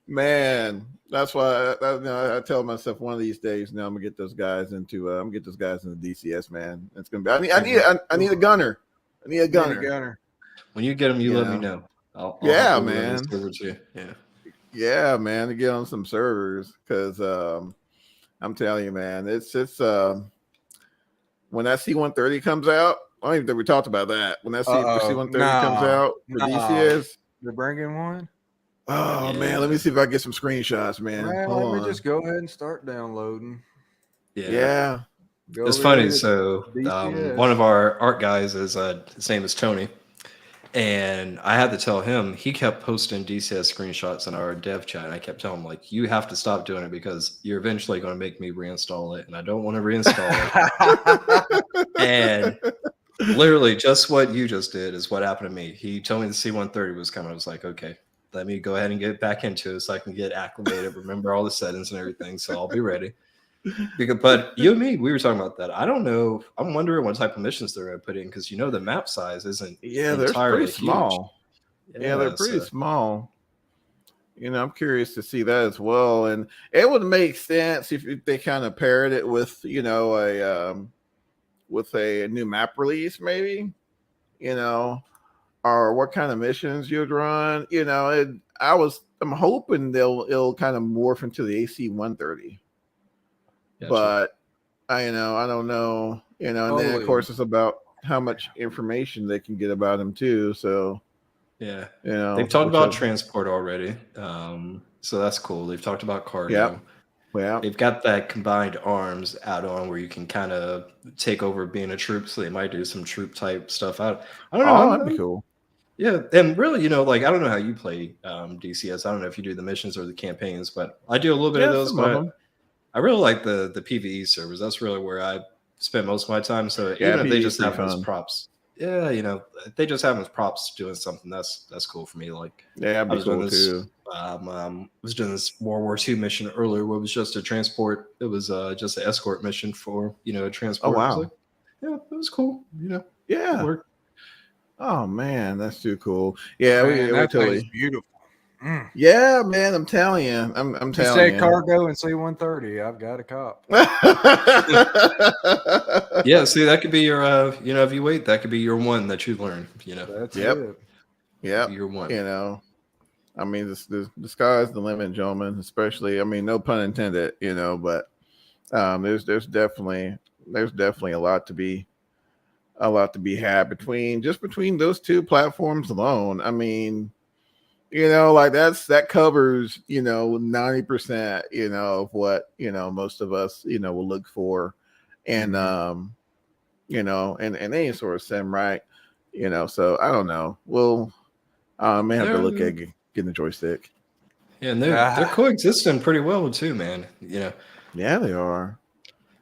man, that's why I tell myself one of these days now I'm gonna get those guys into DCS, man. It's gonna be. I need a gunner. I need a gunner. When you get them, you let me know. I'll man. Yeah, man, to get on some servers because I'm telling you, man, it's when that C-130 comes out, I don't even think we talked about that. When that C-130 comes out for DCS, they're bringing one. Oh man, let me see if I can get some screenshots, man. Let me just go ahead and start downloading. Yeah. It's funny. So one of our art guys is his name is Tony, and I had to tell him. He kept posting DCS screenshots in our dev chat, and I kept telling him like, you have to stop doing it because you're eventually going to make me reinstall it, and I don't want to reinstall it. And literally, just what you just did is what happened to me. He told me the C-130 was coming. I was like, okay, let me go ahead and get back into it so I can get acclimated, remember all the settings and everything, so I'll be ready. But you and me, we were talking about that. I don't know. I'm wondering what type of missions they're going to put in because the map size isn't they're pretty small. Yeah, they're pretty small. I'm curious to see that as well. And it would make sense if they kind of paired it with, with a new map release, maybe, or what kind of missions you'd run. I'm hoping it'll kind of morph into the AC-130. Gotcha. But I don't know, and then of course it's about how much information they can get about him too. So yeah, they've talked about transport already, so that's cool. They've talked about cargo. Yeah, they've got that combined arms add-on where you can kind of take over being a troop. So they might do some troop type stuff. I don't know. That'd be cool. Yeah, and really, like I don't know how you play DCS. I don't know if you do the missions or the campaigns, but I do a little bit of those. But I really like the PvE servers. That's really where I spend most of my time. So even if they just have them as props, they just have them as props doing something. That's cool for me. Like I was cool too. Was doing this World War II mission earlier, where it was just a transport. It was just an escort mission for a transport. Oh wow! Like, yeah, it was cool. Yeah. Oh man, that's too cool. Yeah, that totally beautiful. Yeah, man, I'm telling you. I'm telling you. You say cargo and C-130. I've got a cop. Yeah, see, that could be your, if you wait, that could be your one that you learn. That's it. Yep. Your one. I mean, the sky's the limit, gentlemen. Especially, I mean, no pun intended. But there's definitely a lot to be had between those two platforms alone. I mean. Like that covers, 90%, of what, most of us, will look for and, and any sort of sim, right? So I don't know. We'll may have to look at getting the joystick. Yeah, and they're coexisting pretty well too, man. Yeah, they are.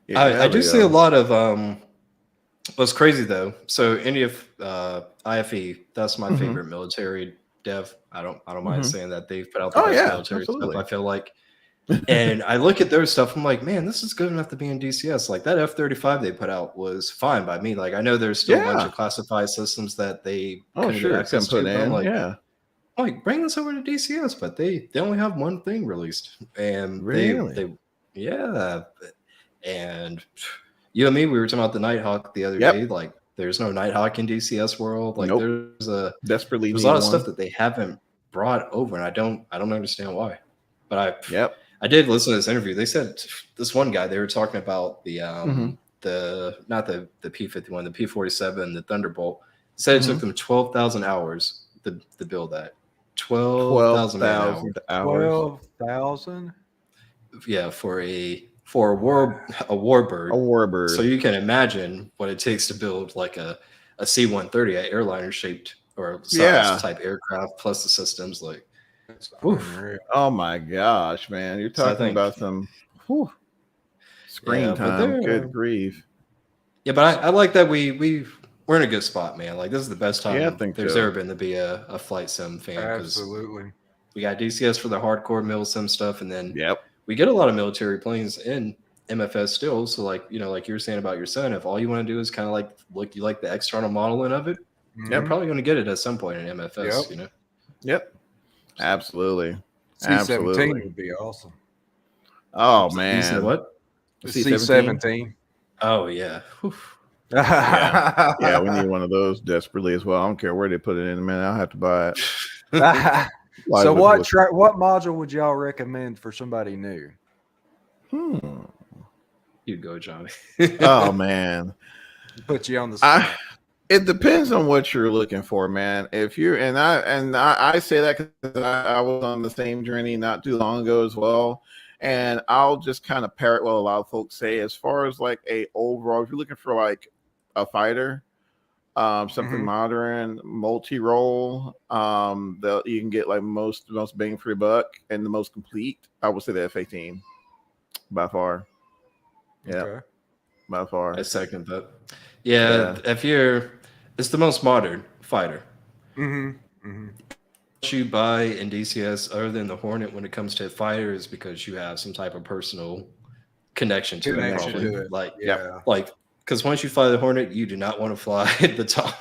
Yeah, I do see a lot of what's crazy though. So any of IFE, that's my favorite military dev. I don't mind saying that they've put out the best military stuff, I feel like. And I look at their stuff, I'm like, man, this is good enough to be in DCS. Like that F-35 they put out was fine by me. Like I know there's still a bunch of classified systems that they couldn't get access to. I'm like, bring this over to DCS, but they only have one thing released. And really? And you and me, we were talking about the Nighthawk the other day, like there's no Nighthawk in DCS world. Like there's a lot of stuff that they haven't brought over, and I don't understand why. But I did listen to this interview. They said this one guy, they were talking about the not the P-51, the P-47, the Thunderbolt. Said it took them 12,000 hours to build that. 12,000 hours. 12,000? Yeah, for a warbird. A warbird. So you can imagine what it takes to build like a C-130, an airliner shaped or size type aircraft, plus the systems. Like, oh my gosh, man! You're talking about some screen time. Good grief! Yeah, but I like that we're in a good spot, man. Like this is the best time I think there's ever been to be a flight sim fan. Absolutely. We got DCS for the hardcore mil sim stuff, and then we get a lot of military planes in MFS still. So like like you were saying about your son, if all you want to do is kind of like you like the external modeling of it, you're probably going to get it at some point in MFS. Yep. Absolutely. C-17 would be awesome. Oh man. You said what? C-17. Oh yeah. Yeah, we need one of those desperately as well. I don't care where they put it in, man. I'll have to buy it. So what module would y'all recommend for somebody new? You go, Johnny. Oh man, Put you on the spot. It depends on what you're looking for, man. If you're I say that because I was on the same journey not too long ago as well, and I'll just kind of parrot what a lot of folks say as far as like a overall. If you're looking for like a fighter, something modern, multi-role, that you can get like most bang for your buck and the most complete, I would say the F-18 by far. Yeah, Okay. by far. I second that. Yeah, if you're, it's the most modern fighter. What you buy in DCS other than the Hornet when it comes to fighters because you have some type of personal connection to it, probably. Like, like, because once you fly the Hornet, you do not want to fly the Tom.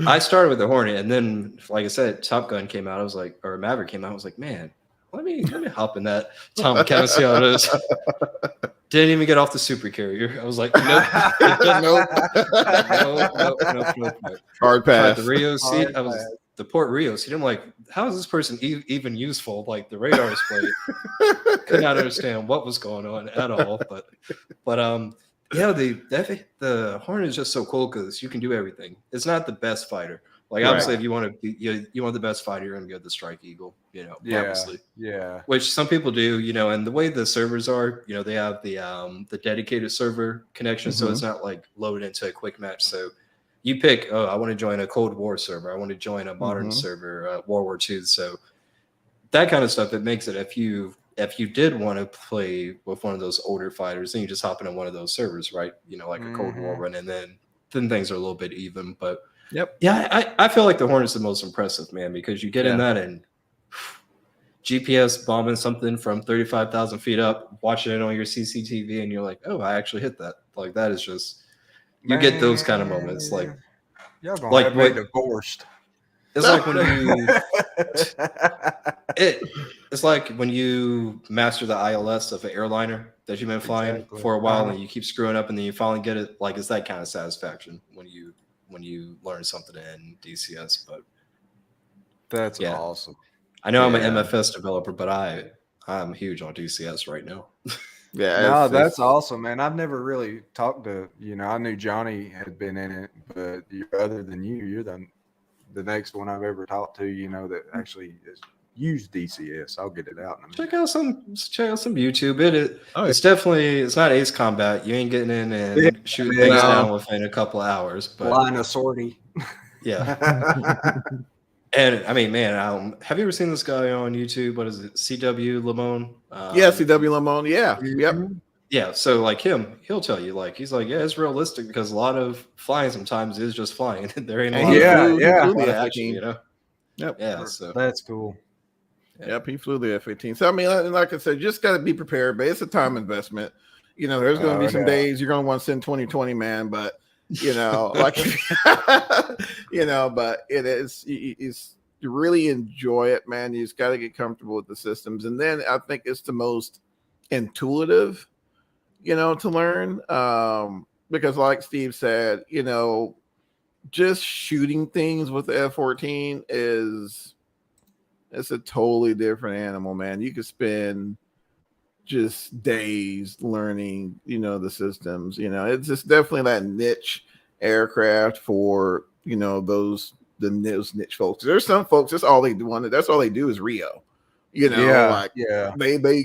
I started with the Hornet, and then, like I said, Top Gun came out. I was like, or Maverick came out. I was like, man, let me hop in that Tom kind of see how it is. Didn't even get off the super carrier. I was like, nope. Nope. Hard pass. The Rio seat. The Port Rio seat. I'm like, how is this person even useful? Like the radar display. Could not understand what was going on at all. But yeah, the Hornet is just so cool because you can do everything. It's not the best fighter. Like obviously, if you want to, you want the best fighter, you're gonna go the Strike Eagle. Obviously. Yeah. Which some people do. And the way the servers are, they have the dedicated server connection, so it's not like loaded into a quick match. So you pick, I want to join a Cold War server. I want to join a modern server, World War II. So that kind of stuff. It makes it if you did want to play with one of those older fighters, then you just hop into one of those servers, right? Like a Cold War run, and then things are a little bit even, but. Yep. Yeah, I feel like the Hornet's the most impressive, man, because you get in that and GPS bombing something from 35,000 feet up, watching it on your CCTV, and you're like, oh, I actually hit that. Like that is just you get those kind of moments. Like y'all gonna have me divorced. It's like when you it's like when you master the ILS of an airliner that you've been flying for a while and you keep screwing up and then you finally get it. Like it's that kind of satisfaction when you learn something in DCS. But that's awesome. I know I'm an MFS developer, but I'm huge on DCS right now. That's awesome, man. I've never really talked to I knew Johnny had been in it, but other than you're the next one I've ever talked to, that actually is used DCS. I'll get it out. Check out some YouTube. It's definitely it's not Ace Combat. You ain't getting in and shooting things down within a couple of hours. But line of sortie. Yeah. And I mean, man, have you ever seen this guy on YouTube? What is it? CW Lamone? CW Lamone. Yeah. Yep. Yeah. So like him, he'll tell you he's like, yeah, it's realistic because a lot of flying sometimes is just flying. There ain't a lot of action, Yep. Yeah. So that's cool. Yep, he flew the F-18. So I mean, like I said, just got to be prepared, but it's a time investment. There's going to be some days you're going to want to send 2020, man. But but it is. You really enjoy it, man. You just got to get comfortable with the systems, and then I think it's the most intuitive, to learn. Because, like Steve said, just shooting things with the F-14 it's a totally different animal, man. You could spend just days learning, the systems. It's just definitely that niche aircraft for, those niche folks. There's some folks, that's all they do. That's all they do is Rio. They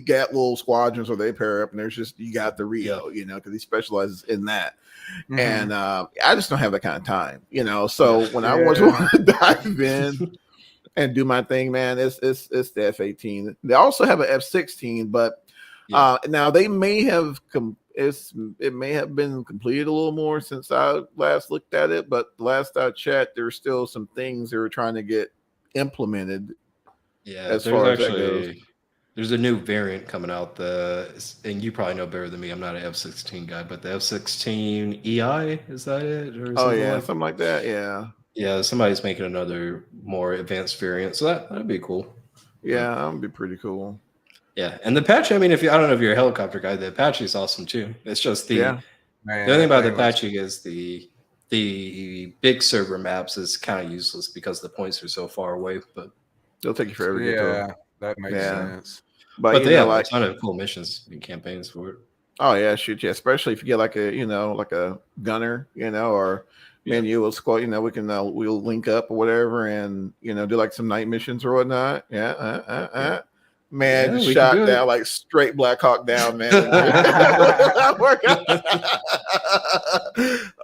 get little squadrons where they pair up, and there's just you got the Rio, because he specializes in that. And I just don't have that kind of time, So when I want to dive in and do my thing, man, it's the F-18. They also have an F-16, but now they may have it may have been completed a little more since I last looked at it, but the last I checked, there were still some things they were trying to get implemented. Yeah, as far as that goes. There's a new variant coming out, and you probably know better than me. I'm not an F-16 guy, but the F-16 EI, is that it? Or something like that. Yeah. Yeah, somebody's making another more advanced variant, so that'd be cool. Yeah, that would be pretty cool. Yeah, and the Apache. I mean, I don't know if you're a helicopter guy, the Apache is awesome too. It's just the other thing about the Apache is the big server maps is kind of useless because the points are so far away. But they'll take you forever to get to them. That makes sense. But they have a ton of cool missions and campaigns for it. Oh yeah, shoot, yeah. Especially if you get like a gunner, or you will squad, we can we'll link up or whatever, and do like some night missions or whatnot. Yeah. Man, just shot down like straight Black Hawk down, man.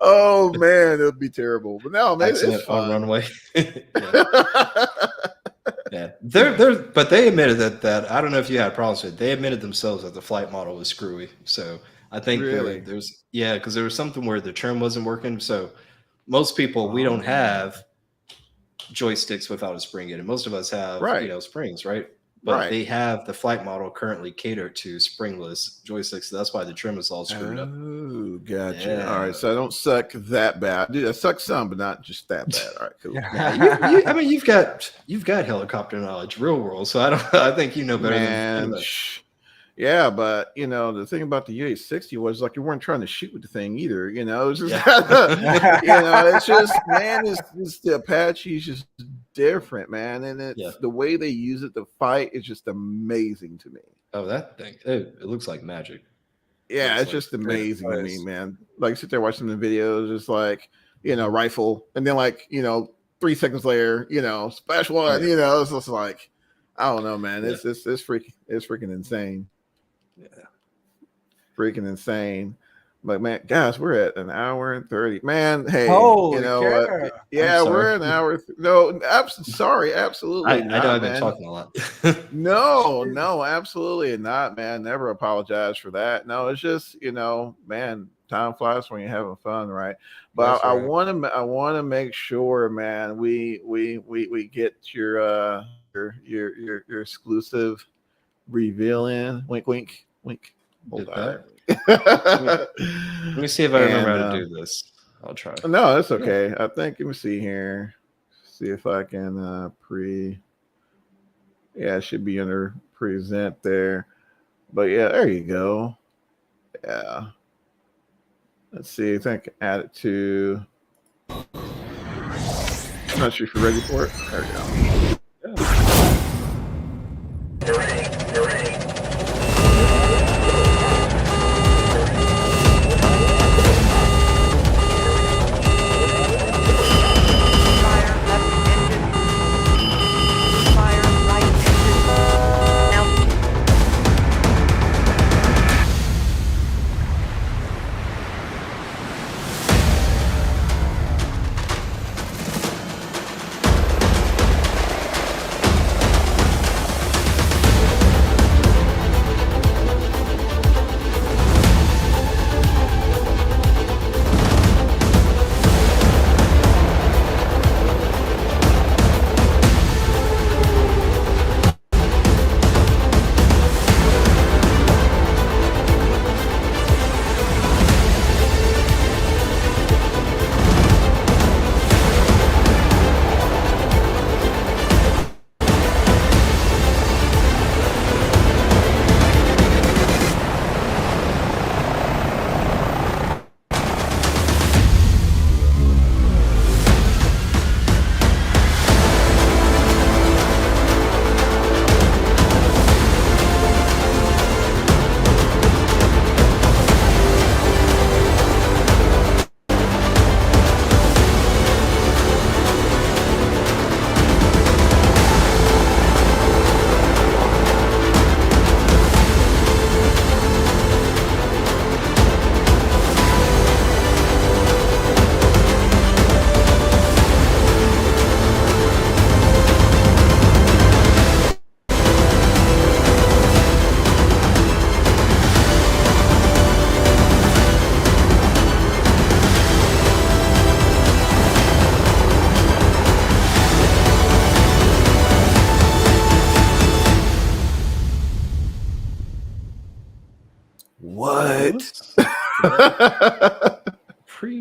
Oh man, it would be terrible. But no, man, it's fun. On runway. Yeah, but they admitted that I don't know if you had problems with it. They admitted themselves that the flight model was screwy. So I think because there was something where the trim wasn't working. So most people, we don't have joysticks without a spring in it. Most of us have springs, right? But they have the flight model currently catered to springless joysticks. So that's why the trim is all screwed up. Oh, gotcha. Yeah. All right. So I don't suck that bad. Dude, I suck some, but not just that bad. All right, cool. I mean, you've got helicopter knowledge, real world. So I think you know better than me. Yeah, but the thing about the UH-60 was like you weren't trying to shoot with the thing either. It's just it's just, man, it's the Apache is just different, man, and it's the way they use it to fight is just amazing to me. Oh, that thing, it looks like magic. Yeah, it's just amazing to me, man. Like sit there watching the videos, just like rifle, and then 3 seconds later, splash one. It's just like I don't know, man. It's freaking insane. Yeah, freaking insane. But man, guys, we're at an hour and 30. Man, hey, Holy what? Yeah, we're an hour. No, sorry, absolutely. I know I've been talking a lot. No, absolutely not, man. Never apologize for that. No, it's just man, time flies when you're having fun, right? But I want to make sure, man, we get your exclusive reveal in. Wink, wink, wink. Hold on. Let me see if I remember how to do this. I'll try. No, that's okay. I think, let me see here. See if I can it should be under present there. But yeah, there you go. Yeah. Let's see. I think add it to. I'm not sure if you're ready for it. There we go.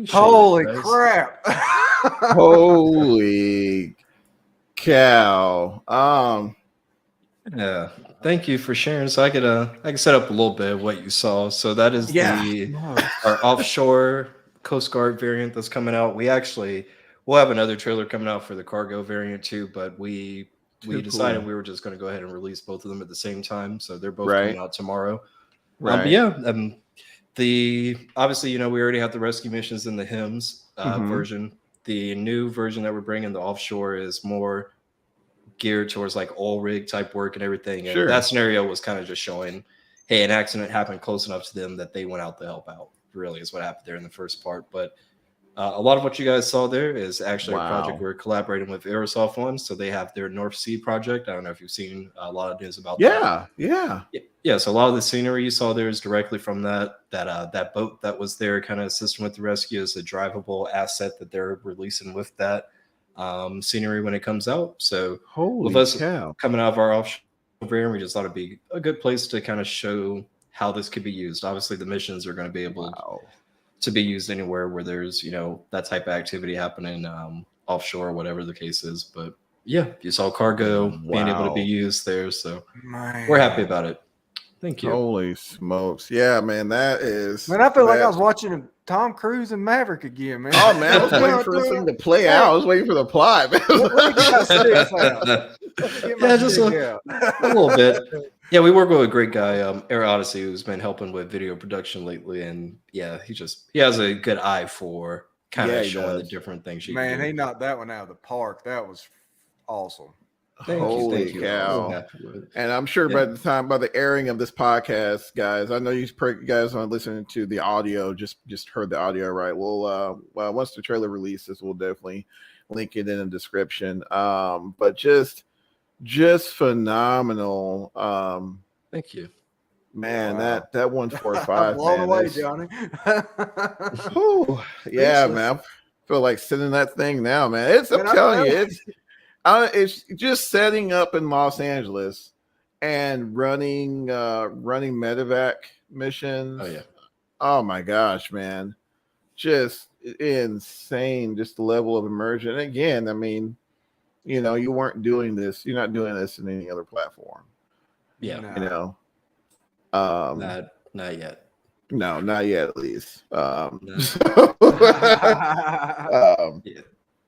Holy crap. Holy cow. Yeah. Thank you for sharing. So I could set up a little bit of what you saw. So that is our offshore Coast Guard variant that's coming out. We'll have another trailer coming out for the cargo variant too, but we we decided we were just going to go ahead and release both of them at the same time. So they're both coming out tomorrow. Right. But yeah, obviously, we already have the rescue missions in the HIMS version. The new version that we're bringing, the offshore, is more geared towards like oil rig type work and everything. And that scenario was kind of just showing, hey, an accident happened close enough to them that they went out to help out. Really is what happened there in the first part. But a lot of what you guys saw there is actually a project we're collaborating with Aerosoft on. So they have their North Sea project. I don't know if you've seen a lot of news about that. Yeah. So a lot of the scenery you saw there is directly from that boat that was there, kind of assisting with the rescue. Is a drivable asset that they're releasing with that scenery when it comes out. So with us coming out of our offshore program, we just thought it'd be a good place to kind of show how this could be used. Obviously, the missions are going to be able to be used anywhere where there's that type of activity happening offshore, whatever the case is. But yeah, you saw cargo being able to be used there, so we're happy about it. Thank you. Holy smokes. Yeah, man, that is. Man, I feel like I was watching Tom Cruise and Maverick again, man. Oh, man, I was waiting for this thing to play out. I was waiting for the plot. Yeah, just a little bit. Yeah, we work with a great guy, Air Odyssey, who's been helping with video production lately. And yeah, he has a good eye for kind of showing the different things you can do. He knocked that one out of the park. That was awesome. Holy cow. And I'm sure by the airing of this podcast, guys, I know you guys are listening to the audio, just heard the audio, right? Well, once the trailer releases, we'll definitely link it in the description. But just phenomenal. Thank you. Man, that 145, blown man. Away, Johnny. Yeah, man. I feel like sending that thing now, man. I'm telling you, it's just setting up in Los Angeles and running medevac missions. Oh yeah. Oh my gosh, man. Just insane, just the level of immersion. And again, I mean, you weren't doing this. You're not doing this in any other platform. Yeah. Not yet. No, not yet, at least. Yeah.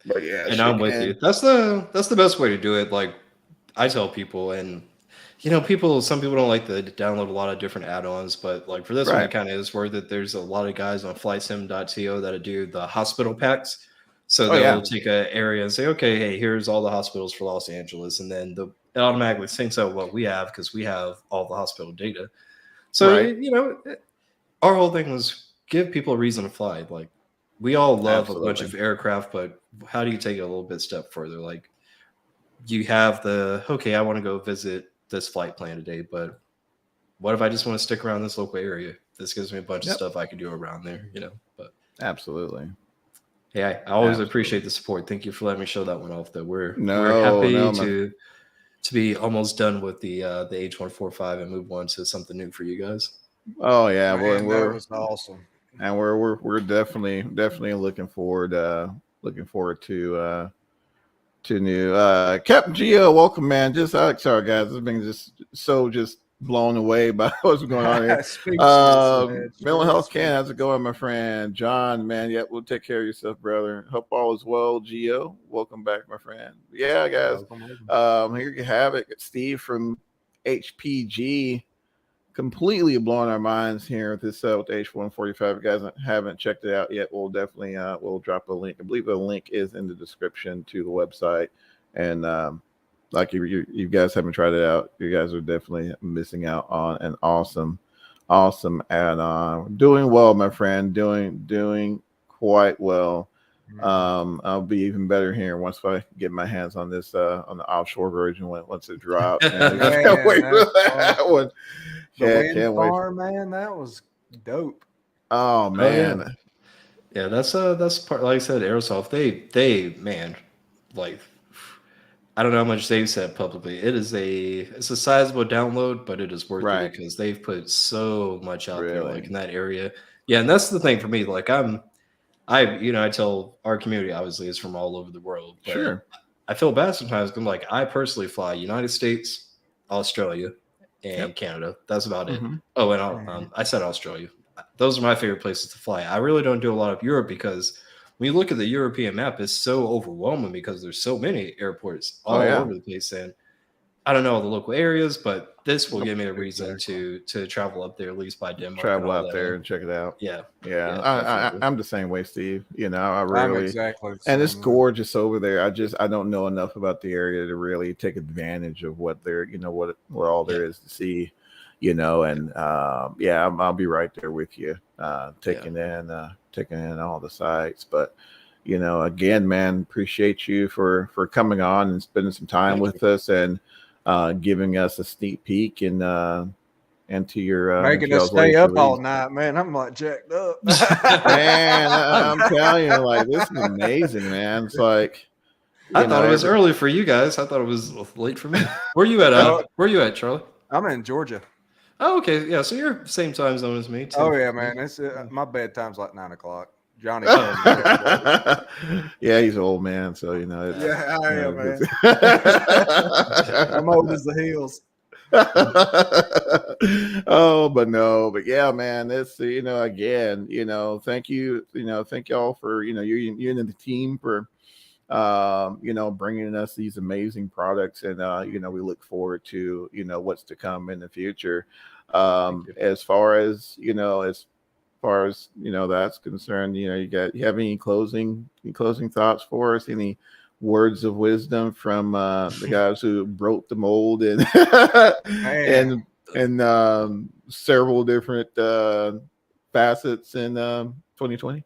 But yeah, and I'm with you. That's the best way to do it. Like I tell people, and some people don't like to download a lot of different add-ons, but like for this one, it kind of is worth it. There's a lot of guys on flightsim.to that do the hospital packs. So they'll take an area and say, okay, hey, here's all the hospitals for Los Angeles, and then it automatically syncs out what we have because we have all the hospital data. So our whole thing was give people a reason to fly. Like we all love a bunch of aircraft, but how do you take it a little bit step further? Like you have I want to go visit this flight plan today, but what if I just want to stick around this local area? This gives me a bunch of stuff I can do around there, but absolutely. Yeah, I always appreciate the support. Thank you for letting me show that one off. That we're happy to be almost done with the H145 and move on to something new for you guys. Oh yeah, that was awesome. And we're definitely looking forward to new Captain Geo. Welcome, man. Sorry guys, this has been just blown away by what's going on here. Mental health can. How's it going, my friend John? Man, we'll take care of yourself, brother. Hope all is well. Geo, welcome back, my friend. Yeah, guys. Here you have it. Steve from HPG, completely blowing our minds here with this with H145. If you guys haven't checked it out yet, we'll definitely we'll drop a link. I believe the link is in the description to the website, and like you guys haven't tried it out, you guys are definitely missing out on an awesome add-on. Doing well, my friend. Doing quite well. I'll be even better here once I get my hands on this on the offshore version once it drops. I can't wait for that one. Can't wait. Man, that was dope. Oh man. Yeah, that's part. Like I said, Aerosoft. They man, like. I don't know how much they've said publicly. It's a sizable download, but it is worth it because they've put so much out there, like in that area. Yeah, and that's the thing for me. Like I tell our community obviously is from all over the world. But sure. I feel bad sometimes. I'm like, I personally fly United States, Australia, and Canada. That's about it. Oh, and I said Australia. Those are my favorite places to fly. I really don't do a lot of Europe because when you look at the European map, it's so overwhelming because there's so many airports all over the place. And I don't know all the local areas, but this will give me a reason to travel up there, at least by Denmark. Travel out there and check it out. Yeah. I'm the same way, Steve. You know, I'm exactly the and it's same way. gorgeous over there. I don't know enough about the area to really take advantage of what there, you know, what all there is to see, you know, and I'll be right there with you, taking in all the sites. But you know, again, man, appreciate you for coming on and spending some time with us and giving us a sneak peek and into your making us stay up all night, man. I'm like jacked up. Man, I'm telling you, like, this is amazing, man. It's like I thought it was early for you guys. I thought it was late for me. Where you at? Where you at, Charlie? I'm in Georgia. Oh, okay. Yeah, so you're same time zone as me too. Oh yeah, man. It's my bedtime's like 9:00. Johnny. Yeah, he's an old man, so you know. Yeah, I am, man. I'm old as the hills. But yeah, man, it's, you know, again, you know, thank you all for, you know, you and the team for you know, bringing us these amazing products, and you know, we look forward to, you know, what's to come in the future. As far as you know, that's concerned, you know, you have any closing thoughts for us? Any words of wisdom from the guys who broke the mold and and several different facets in 2020?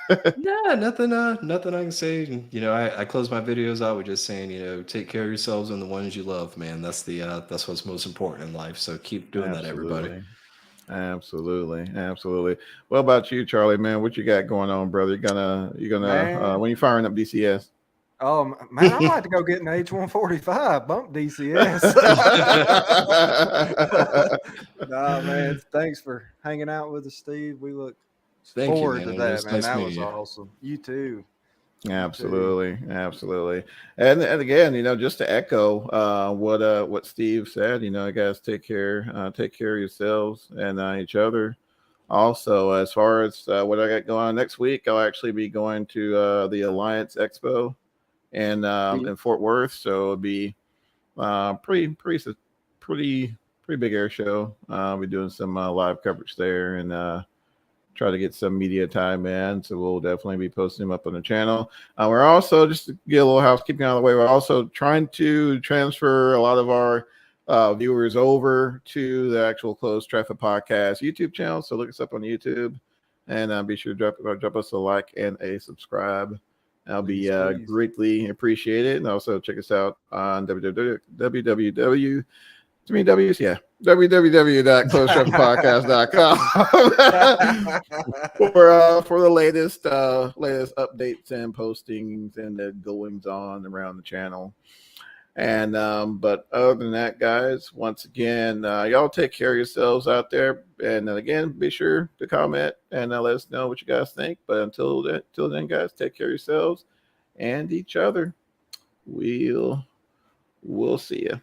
Yeah, nothing I can say. You know, I close my videos out with just saying, you know, take care of yourselves and the ones you love, man. That's what's most important in life. So keep doing that, everybody. Absolutely. What about you, Charlie, man? What you got going on, brother? You gonna when you firing up DCS? Oh man, I'd like to go get an H145, bump DCS. Nah, man. Thanks for hanging out with us, Steve. We look forward to that, man. That was awesome. You too. Absolutely. And again, you know, just to echo what Steve said, you know, guys, take care of yourselves and each other. Also, as far as what I got going on next week, I'll actually be going to the Alliance Expo in Fort Worth, so it'll be pretty big air show. I'll be doing some live coverage there and try to get some media time in, so we'll definitely be posting them up on the channel. We're also, just to get a little housekeeping out of the way, we're also trying to transfer a lot of our viewers over to the actual Closed Traffic Podcast YouTube channel. So look us up on YouTube and be sure to drop us a like and a subscribe. That'll be greatly appreciated. And also check us out on www.closedtrafficpodcast.com for the latest updates and postings and the goings on around the channel. And but other than that, guys, once again, y'all take care of yourselves out there, and again, be sure to comment and let us know what you guys think. But until then, guys, take care of yourselves and each other. We'll see you.